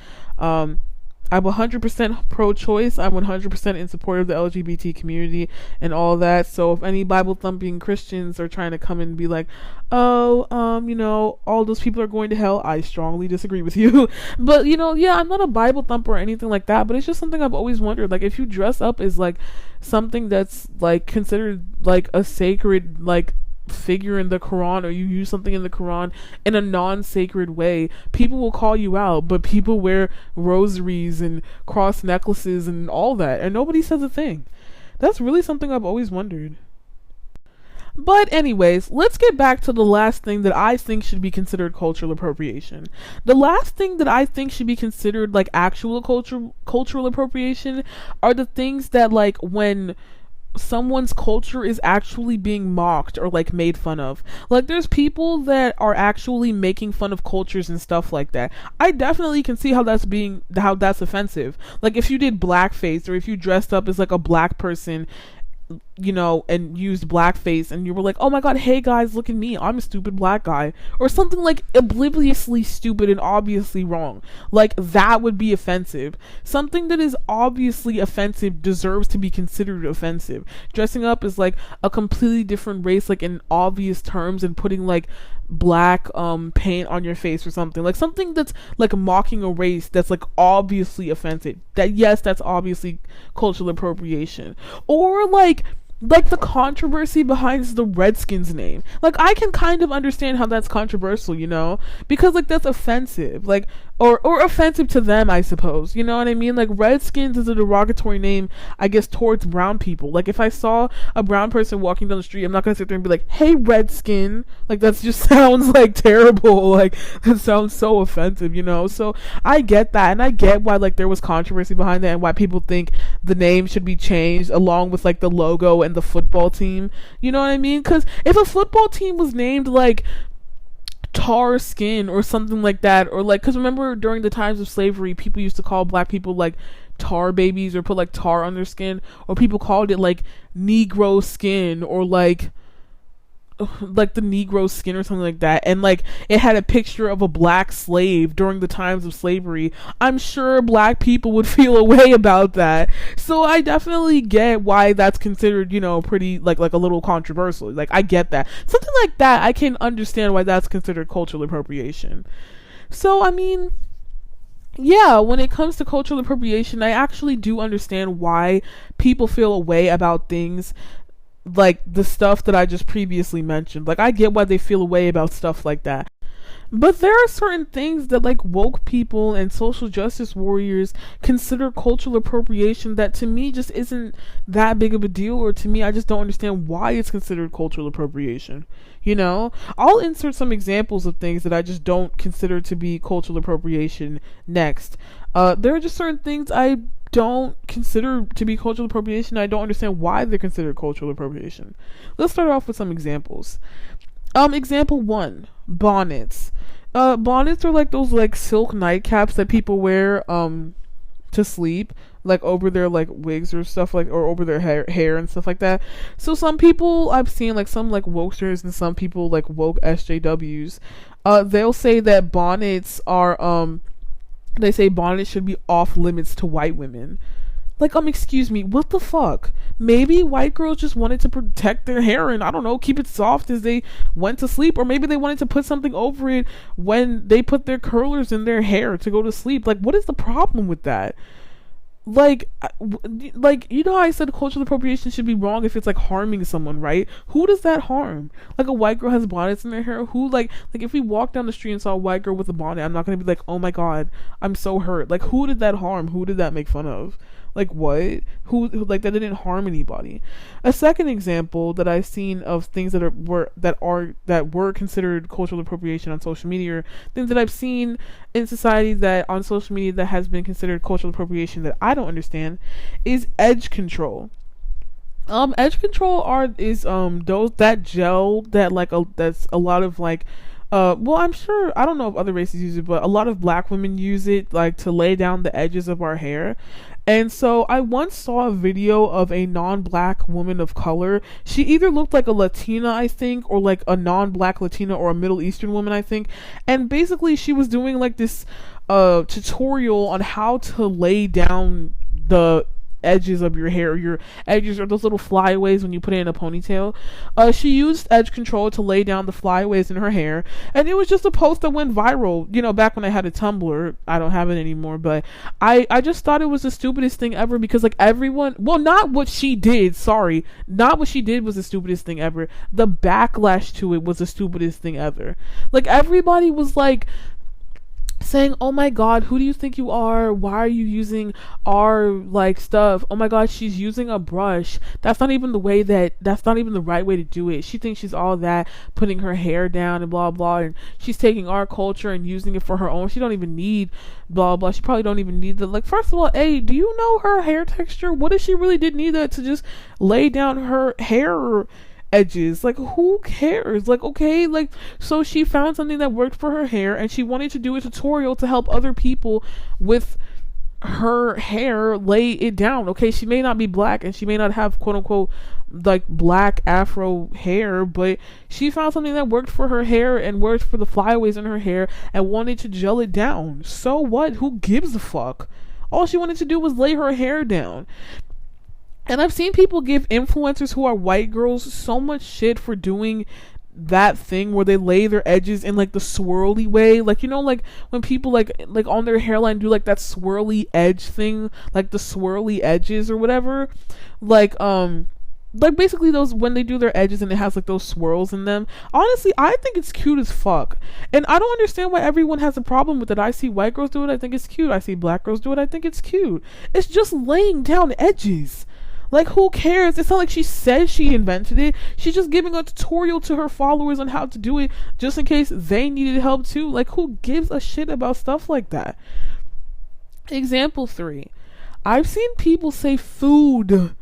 I'm 100% pro-choice. I'm 100% in support of the LGBT community and all that. So if any Bible-thumping Christians are trying to come and be like, oh, all those people are going to hell, I strongly disagree with you. But, yeah, I'm not a Bible thumper or anything like that, but it's just something I've always wondered. Like, if you dress up as, like, something that's, like, considered, like, a sacred, like, figure in the Quran, or you use something in the Quran in a non-sacred way, people will call you out. But people wear rosaries and cross necklaces and all that, and nobody says a thing. That's really something I've always wondered. But anyways, let's get back to the last thing that I think should be considered cultural appropriation. The last thing that I think should be considered like actual cultural appropriation are the things that, like, when someone's culture is actually being mocked or like made fun of. Like, there's people that are actually making fun of cultures and stuff like that. I definitely can see how that's offensive. Like, if you did blackface, or if you dressed up as like a black person, and used blackface, and you were like, oh my god, hey guys, look at me, I'm a stupid black guy, or something like obliviously stupid and obviously wrong, like, that would be offensive. Something that is obviously offensive deserves to be considered offensive. Dressing up as like a completely different race, like in obvious terms, and putting like black paint on your face or something, like something that's like mocking a race that's like obviously offensive, that's obviously cultural appropriation. Or like the controversy behind the Redskins name. Like, I can kind of understand how that's controversial, because like that's offensive, like, or offensive to them, I suppose, you know what I mean? Like, Redskins is a derogatory name, I guess, towards brown people. Like, if I saw a brown person walking down the street, I'm not gonna sit there and be like, hey Redskin, like, that just sounds like terrible, like, that sounds so offensive, so I get that, and I get why like there was controversy behind that, and why people think the name should be changed along with like the logo and the football team, you know what I mean? Because if a football team was named like Tar Skin or something like that, or like, because remember during the times of slavery, people used to call black people like tar babies, or put like tar on their skin, or people called it like Negro skin, or like the Negro skin or something like that, and like it had a picture of a black slave during the times of slavery. I'm sure black people would feel a way about that. So I definitely get why that's considered, pretty like a little controversial. Like, I get that. Something like that, I can understand why that's considered cultural appropriation. So I mean, yeah, when it comes to cultural appropriation, I actually do understand why people feel a way about things like the stuff that I just previously mentioned. Like, I get why they feel a way about stuff like that. But there are certain things that like woke people and social justice warriors consider cultural appropriation that to me just isn't that big of a deal, or to me I just don't understand why it's considered cultural appropriation. I'll insert some examples of things that I just don't consider to be cultural appropriation next. There are just certain things I don't consider to be cultural appropriation. I don't understand why they're considered cultural appropriation. Let's start off with some examples. Example 1, bonnets. Bonnets are like those like silk nightcaps that people wear to sleep, like over their like wigs or stuff, like, or over their hair and stuff like that. So some people I've seen, like some like wokesters and some people like woke SJWs, they'll say that bonnets are they say bonnets should be off limits to white women. Like, excuse me, what the fuck? Maybe white girls just wanted to protect their hair and, I don't know, keep it soft as they went to sleep. Or maybe they wanted to put something over it when they put their curlers in their hair to go to sleep. Like, what is the problem with that? Like, how I said cultural appropriation should be wrong if it's like harming someone, right? Who does that harm? Like, a white girl has bonnets in their hair. Who, like if we walk down the street and saw a white girl with a bonnet, I'm not gonna be like, oh my god, I'm so hurt. Like, who did that harm? Who did that make fun of? Like, what? Who like, that didn't harm anybody. A second example that I've seen of things that were considered cultural appropriation on social media, or things that I've seen in society that on social media that has been considered cultural appropriation that I don't understand, is edge control. Edge control is that gel that like that's a lot of like well, I'm sure, I don't know if other races use it, but a lot of black women use it like to lay down the edges of our hair. And so I once saw a video of a non-black woman of color. She either looked like a Latina, I think, or like a non-black Latina or a Middle Eastern woman, I think. And basically she was doing like this a tutorial on how to lay down the edges of your hair. Your edges are those little flyaways when you put it in a ponytail. She used edge control to lay down the flyaways in her hair, and it was just a post that went viral. You know, back when I had a Tumblr. I don't have it anymore, but I just thought it was the stupidest thing ever, because like everyone, well, not what she did, sorry, not what she did was the stupidest thing ever. The backlash to it was the stupidest thing ever. Like everybody was like saying, oh my god, who do you think you are? Why are you using our like stuff? Oh my god, she's using a brush. That's not even the right way to do it. She thinks she's all that, putting her hair down and blah blah, and she's taking our culture and using it for her own. She don't even need blah blah. She probably don't even need the, like, first of all, hey, do you know her hair texture? What if she really did need that to just lay down her hair edges? Like, who cares? Like, okay, like, so she found something that worked for her hair, and she wanted to do a tutorial to help other people with her hair lay it down. Okay, she may not be black and she may not have quote unquote like black afro hair, but she found something that worked for her hair and worked for the flyaways in her hair and wanted to gel it down. So what? Who gives a fuck? All she wanted to do was lay her hair down. And I've seen people give influencers who are white girls so much shit for doing that thing where they lay their edges in like the swirly way. Like, you know, like when people like on their hairline do like that swirly edge thing, like the swirly edges or whatever. Like basically those, when they do their edges and it has like those swirls in them. Honestly, I think it's cute as fuck. And I don't understand why everyone has a problem with it. I see white girls do it, I think it's cute. I see black girls do it, I think it's cute. It's just laying down edges. Like, who cares? It's not like she says she invented it. She's just giving a tutorial to her followers on how to do it, just in case they needed help too. Like, who gives a shit about stuff like that? Example 3. I've seen people say food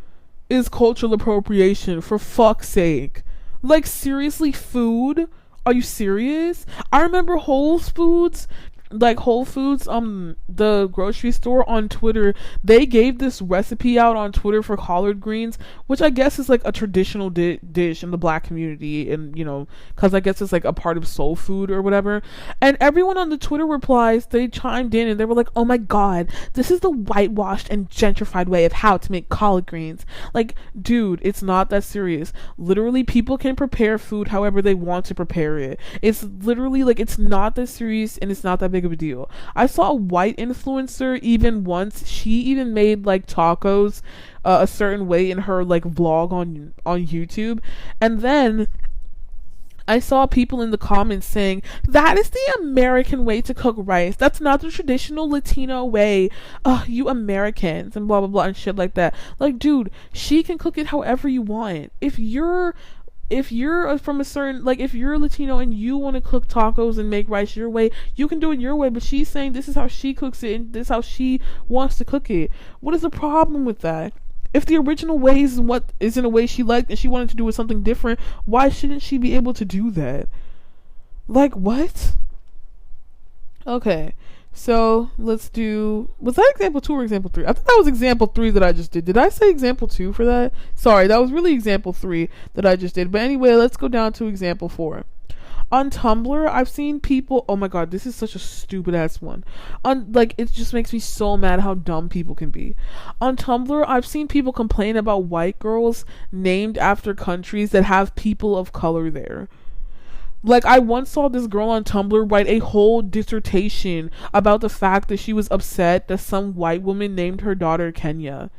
is cultural appropriation, for fuck's sake. Like, seriously, food? Are you serious? I remember Whole Foods, the grocery store on Twitter, they gave this recipe out on Twitter for collard greens, which I guess is like a traditional dish in the black community, and you know, because I guess it's like a part of soul food or whatever. And everyone on the Twitter replies, they chimed in and they were like, oh my god, this is the whitewashed and gentrified way of how to make collard greens. Like, dude, it's not that serious. Literally, people can prepare food however they want to prepare it. It's literally like, it's not that serious, and it's not that big of a deal. I saw a white influencer even once, she even made like tacos a certain way in her like vlog on YouTube, and then I saw people in the comments saying, that is the American way to cook rice. That's not the traditional Latino way. You Americans, and blah blah blah and shit like that. Like, dude, she can cook it however you want. If you're from a certain, like, if you're Latino and you want to cook tacos and make rice your way, you can do it your way. But she's saying this is how she cooks it and this is how she wants to cook it. What is the problem with that? If the original way is what is in a way she liked and she wanted to do with something different, why shouldn't she be able to do that? Like, what? Okay, so let's do, was that example 2 or example 3? I think that was example 3 that I just did. Did I say example 2 for that? Sorry, that was really example 3 that I just did. But anyway, let's go down to example 4. On Tumblr, I've seen people, oh my god, this is such a stupid ass one. It just makes me so mad how dumb people can be. On Tumblr, I've seen people complain about white girls named after countries that have people of color there. Like, I once saw this girl on Tumblr write a whole dissertation about the fact that she was upset that some white woman named her daughter Kenya.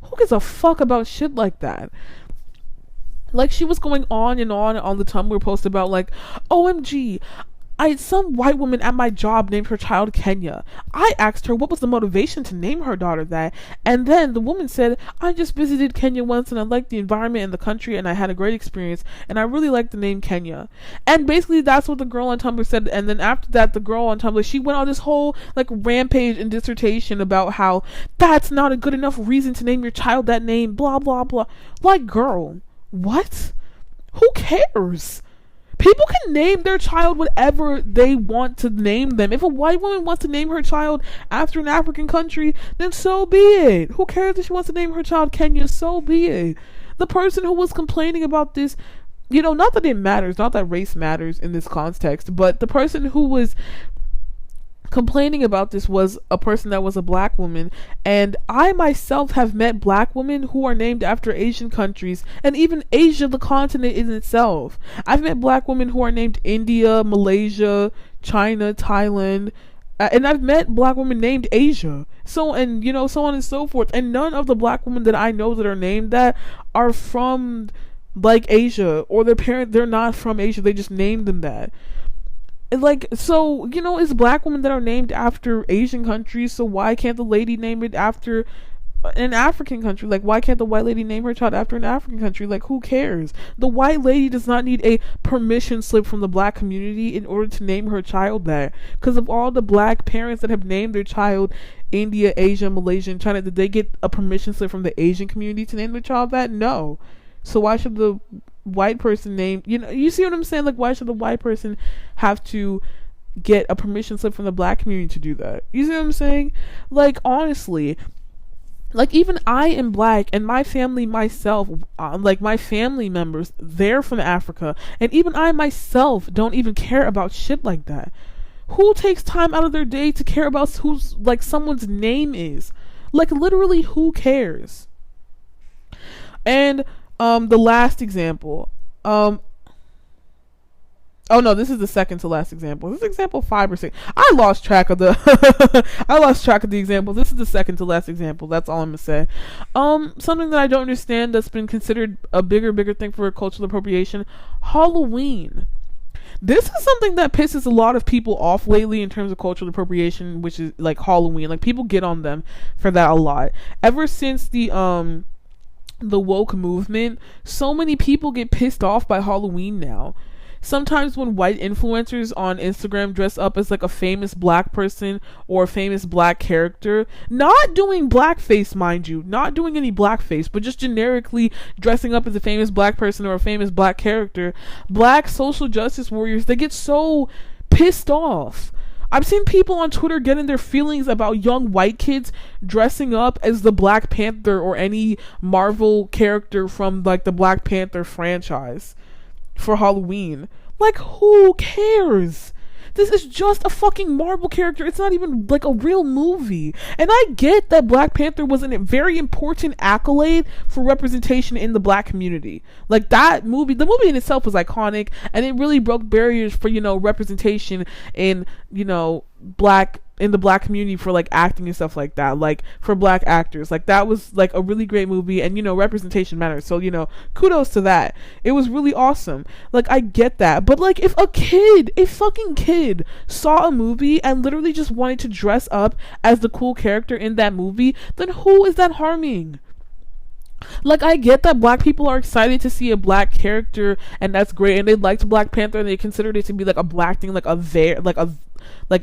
Who gives a fuck about shit like that? Like, she was going on and on the Tumblr post about, like, OMG, some white woman at my job named her child Kenya. I asked her what was the motivation to name her daughter that, and then the woman said, I just visited Kenya once and I liked the environment and the country and I had a great experience and I really liked the name Kenya. And basically that's what the girl on Tumblr said. And then after that, the girl on Tumblr, she went on this whole like rampage and dissertation about how that's not a good enough reason to name your child that name, blah blah blah. Like, girl, what? Who cares? People can name their child whatever they want to name them. If a white woman wants to name her child after an African country, then so be it. Who cares if she wants to name her child Kenya? So be it. The person who was complaining about this, you know, not that it matters, not that race matters in this context, but the person who was complaining about this was a person that was a black woman, and I myself have met black women who are named after Asian countries, and even Asia, the continent in itself. I've met black women who are named India, Malaysia, China, Thailand, and I've met black women named Asia. So, and you know, so on and so forth. And none of the black women that I know that are named that are from like Asia, or they're not from Asia, they just named them that. Like, so, you know, it's black women that are named after Asian countries, so why can't the lady name it after an African country? Like, why can't the white lady name her child after an African country? Like, who cares? The white lady does not need a permission slip from the black community in order to name her child that. Because of all the black parents that have named their child India, Asia, Malaysia, and China, did they get a permission slip from the Asian community to name their child that? No. So why should the white person name, you know, you see what I'm saying? Like, why should the white person have to get a permission slip from the black community to do that? You see what I'm saying? Like, honestly, like, even I am black, and my family myself, like my family members, they're from Africa, and even I myself don't even care about shit like that. Who takes time out of their day to care about who's, like, someone's name is? Like, literally, who cares? And the last example, oh no, this is the second to last example. This is example 5 or 6. I lost track of the example. This is the second to last example. That's all I'm gonna say. Something that I don't understand that's been considered a bigger thing for cultural appropriation: Halloween. This is something that pisses a lot of people off lately in terms of cultural appropriation, which is like Halloween. Like, people get on them for that a lot. Ever since the woke movement, so many people get pissed off by Halloween now. Sometimes when white influencers on Instagram dress up as like a famous black person or a famous black character, not doing blackface, mind you, not doing any blackface, but just generically dressing up as a famous black person or a famous black character, black social justice warriors, they get so pissed off. I've seen people on Twitter getting their feelings about young white kids dressing up as the Black Panther or any Marvel character from like the Black Panther franchise for Halloween. Like, who cares? This is just a fucking Marvel character. It's not even like a real movie. And I get that Black Panther was a very important accolade for representation in the black community. Like, that movie, the movie in itself was iconic, and it really broke barriers for, you know, representation in, you know, in the black community for like acting and stuff like that, like for black actors. Like, that was like a really great movie, and you know, representation matters, so you know, kudos to that. It was really awesome. Like, I get that, but like, if a fucking kid saw a movie and literally just wanted to dress up as the cool character in that movie, then who is that harming? Like, I get that black people are excited to see a black character, and that's great, and they liked Black Panther, and they considered it to be like a black thing, like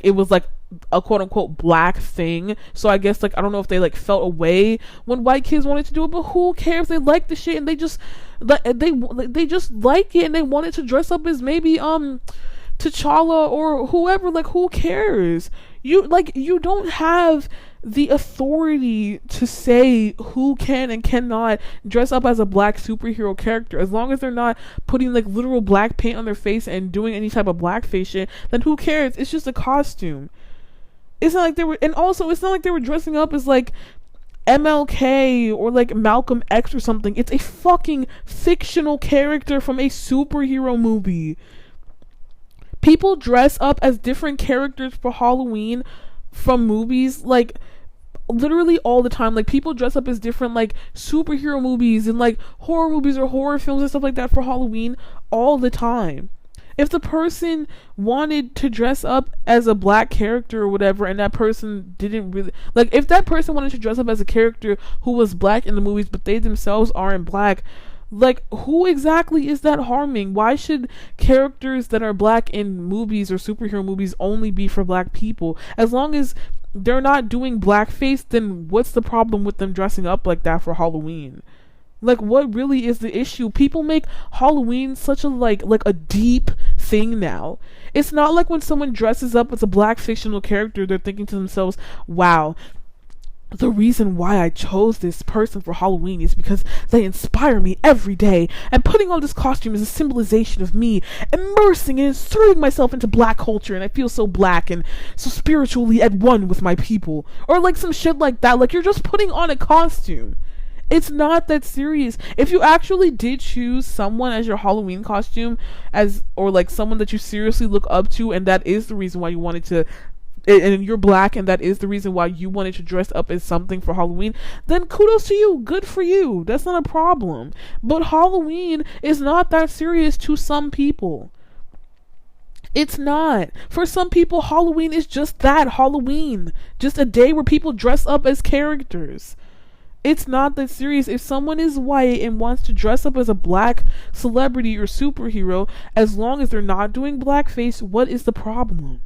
it was like a quote unquote black thing. So I guess, like, I don't know if they like felt away when white kids wanted to do it, but who cares? They like the shit, and they just like it, and they wanted to dress up as maybe T'Challa or whoever. Like, who cares? You don't have the authority to say who can and cannot dress up as a black superhero character. As long as they're not putting like literal black paint on their face and doing any type of blackface shit, then who cares? It's just a costume. It's not like it's not like they were dressing up as like MLK or like Malcolm X or something. It's a fucking fictional character from a superhero movie. People dress up as different characters for Halloween from movies, like, literally all the time. Like, people dress up as different like superhero movies and like horror movies or horror films and stuff like that for Halloween all the time. If the person wanted to dress up as a black character or whatever, and that person didn't really, like, if that person wanted to dress up as a character who was black in the movies but they themselves aren't black, like, who exactly is that harming? Why should characters that are black in movies or superhero movies only be for black people? As long as they're not doing blackface, then what's the problem with them dressing up like that for Halloween? Like, what really is the issue? People make Halloween such a like a deep thing now. It's not like when someone dresses up as a black fictional character, they're thinking to themselves, wow, the reason why I chose this person for Halloween is because they inspire me every day, and putting on this costume is a symbolization of me immersing and inserting myself into black culture, and I feel so black and so spiritually at one with my people. Or like some shit like that. Like, you're just putting on a costume. It's not that serious. If you actually did choose someone as your Halloween costume, or like someone that you seriously look up to, and that is the reason why you wanted to, and you're black, and that is the reason why you wanted to dress up as something for Halloween, then kudos to you. Good for you. That's not a problem. But Halloween is not that serious to some people. It's not. For some people, Halloween is just that, Halloween. Just a day where people dress up as characters. It's not that serious. If someone is white and wants to dress up as a black celebrity or superhero, as long as they're not doing blackface, what is the problem?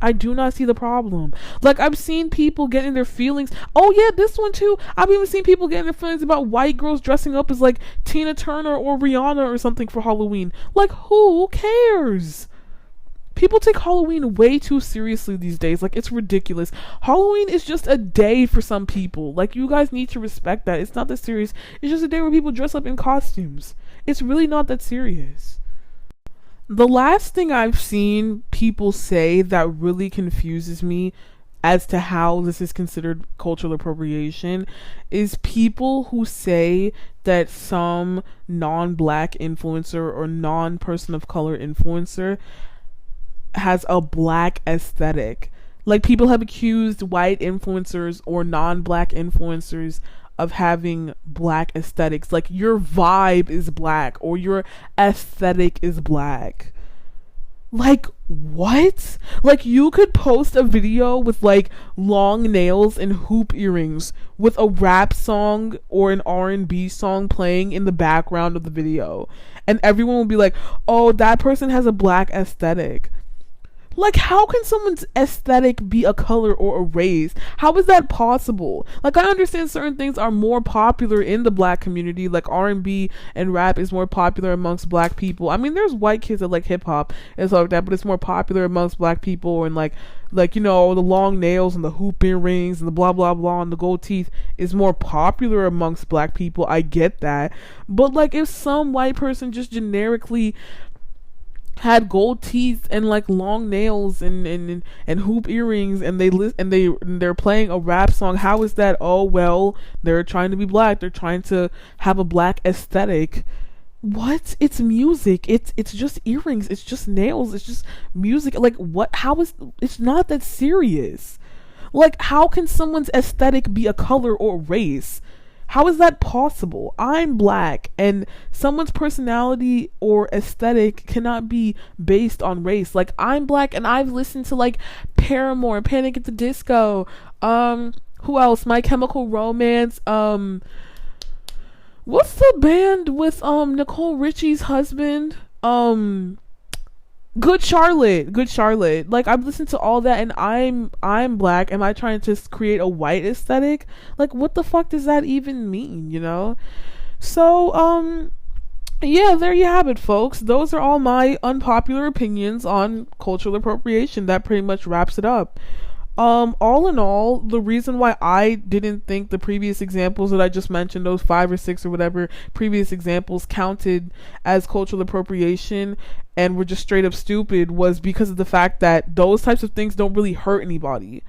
I do not see the problem. Like, I've seen people get in their feelings. Oh yeah, this one too. I've even seen people get in their feelings about white girls dressing up as like Tina Turner or Rihanna or something for Halloween. Like, who cares? People take Halloween way too seriously these days. Like, it's ridiculous. Halloween is just a day for some people. Like, you guys need to respect that. It's not that serious. It's just a day where people dress up in costumes. It's really not that serious. The last thing I've seen people say that really confuses me as to how this is considered cultural appropriation is people who say that some non-black influencer or non-person of color influencer has a black aesthetic. Like, people have accused white influencers or non-black influencers of having black aesthetics. Like, your vibe is black or your aesthetic is black. Like, what? Like, you could post a video with like long nails and hoop earrings with a rap song or an R&B song playing in the background of the video, and everyone will be like, oh, that person has a black aesthetic. Like, how can someone's aesthetic be a color or a race? How is that possible? Like, I understand certain things are more popular in the black community, like R&B and rap is more popular amongst black people. I mean, there's white kids that like hip hop and stuff like that, but it's more popular amongst black people, and like you know, the long nails and the hoop earrings and the blah blah blah and the gold teeth is more popular amongst black people. I get that, but like, if some white person just generically had gold teeth and like long nails and hoop earrings, and they're playing a rap song, how is that? Oh, well, they're trying to be black, they're trying to have a black aesthetic. What? It's music. It's just earrings, it's just nails, it's just music. Like, what? How is it's not that serious? Like, how can someone's aesthetic be a color or race? How is that possible? I'm black, and someone's personality or aesthetic cannot be based on race. Like, I'm black, and I've listened to like Paramore, Panic at the Disco, who else? My Chemical Romance, what's the band with Nicole Richie's husband? Good Charlotte. Like, I've listened to all that, and I'm black. Am I trying to create a white aesthetic? Like, what the fuck does that even mean, you know? So, yeah, there you have it, folks. Those are all my unpopular opinions on cultural appropriation. That pretty much wraps it up. All in all, the reason why I didn't think the previous examples that I just mentioned, those 5 or 6 or whatever previous examples, counted as cultural appropriation and were just straight up stupid, was because of the fact that those types of things don't really hurt anybody.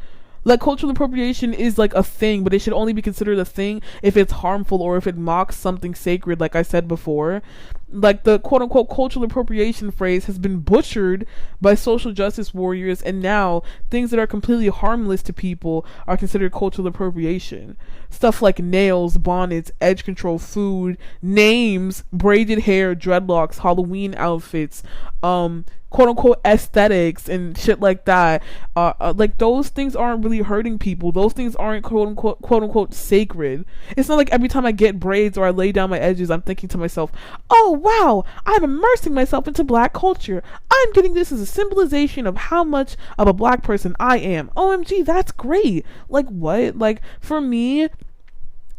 Like, cultural appropriation is like a thing, but it should only be considered a thing if it's harmful or if it mocks something sacred, like I said before. Like, the quote-unquote cultural appropriation phrase has been butchered by social justice warriors, and now things that are completely harmless to people are considered cultural appropriation. Stuff like nails, bonnets, edge control, food, names, braided hair, dreadlocks, Halloween outfits, quote-unquote aesthetics and shit like that. Like, those things aren't really hurting people. Those things aren't quote-unquote sacred. It's not like every time I get braids or I lay down my edges, I'm thinking to myself, oh wow, I'm immersing myself into black culture. I'm getting this as a symbolization of how much of a black person I am. OMG, that's great. Like, what? Like, for me,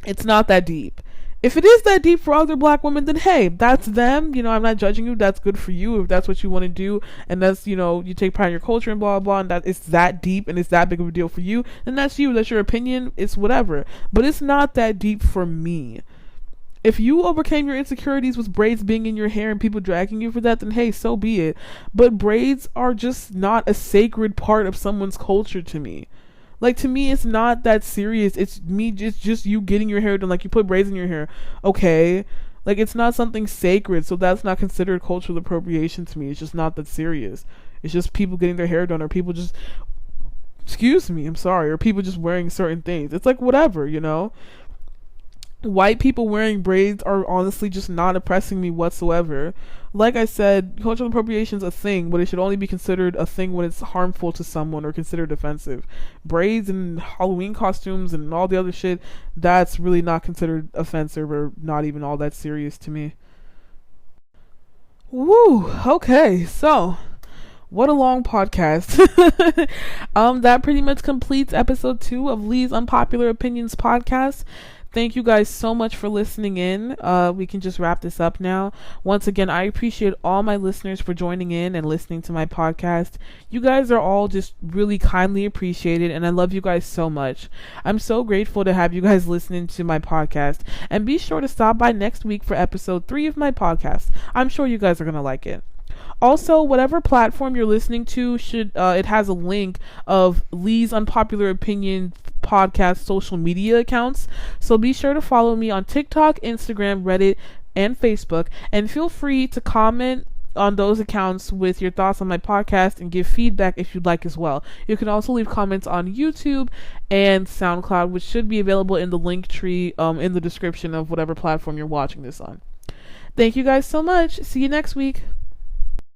it's not that deep. If it is that deep for other black women, then hey, that's them. I'm not judging you. That's good for you if that's what you want to do, and that's, you take pride in your culture and blah blah, and that it's that deep and it's that big of a deal for you, then that's you. That's your opinion. It's whatever. But it's not that deep for me. If you overcame your insecurities with braids being in your hair and people dragging you for that, then hey, so be it. But braids are just not a sacred part of someone's culture to me. Like, to me, it's not that serious. It's just you getting your hair done. Like, you put braids in your hair. Okay. Like, it's not something sacred, so that's not considered cultural appropriation to me. It's just not that serious. It's just people getting their hair done, or people just, excuse me, I'm sorry, or people just wearing certain things. It's like, whatever, White people wearing braids are honestly just not oppressing me whatsoever. Like I said, cultural appropriation is a thing, but it should only be considered a thing when it's harmful to someone or considered offensive. Braids and Halloween costumes and all the other shit, that's really not considered offensive or not even all that serious to me. Woo! Okay, so what a long podcast. That pretty much completes episode 2 of Lee's Unpopular Opinions podcast. Thank you guys so much for listening in. We can just wrap this up now. Once again, I appreciate all my listeners for joining in and listening to my podcast. You guys are all just really kindly appreciated, and I love you guys so much. I'm so grateful to have you guys listening to my podcast. And be sure to stop by next week for episode 3 of my podcast. I'm sure you guys are going to like it. Also, whatever platform you're listening to, it has a link of Lee's Unpopular Opinion podcast social media accounts. So be sure to follow me on TikTok, Instagram, Reddit, and Facebook. And feel free to comment on those accounts with your thoughts on my podcast and give feedback if you'd like as well. You can also leave comments on YouTube and SoundCloud, which should be available in the link tree in the description of whatever platform you're watching this on. Thank you guys so much. See you next week.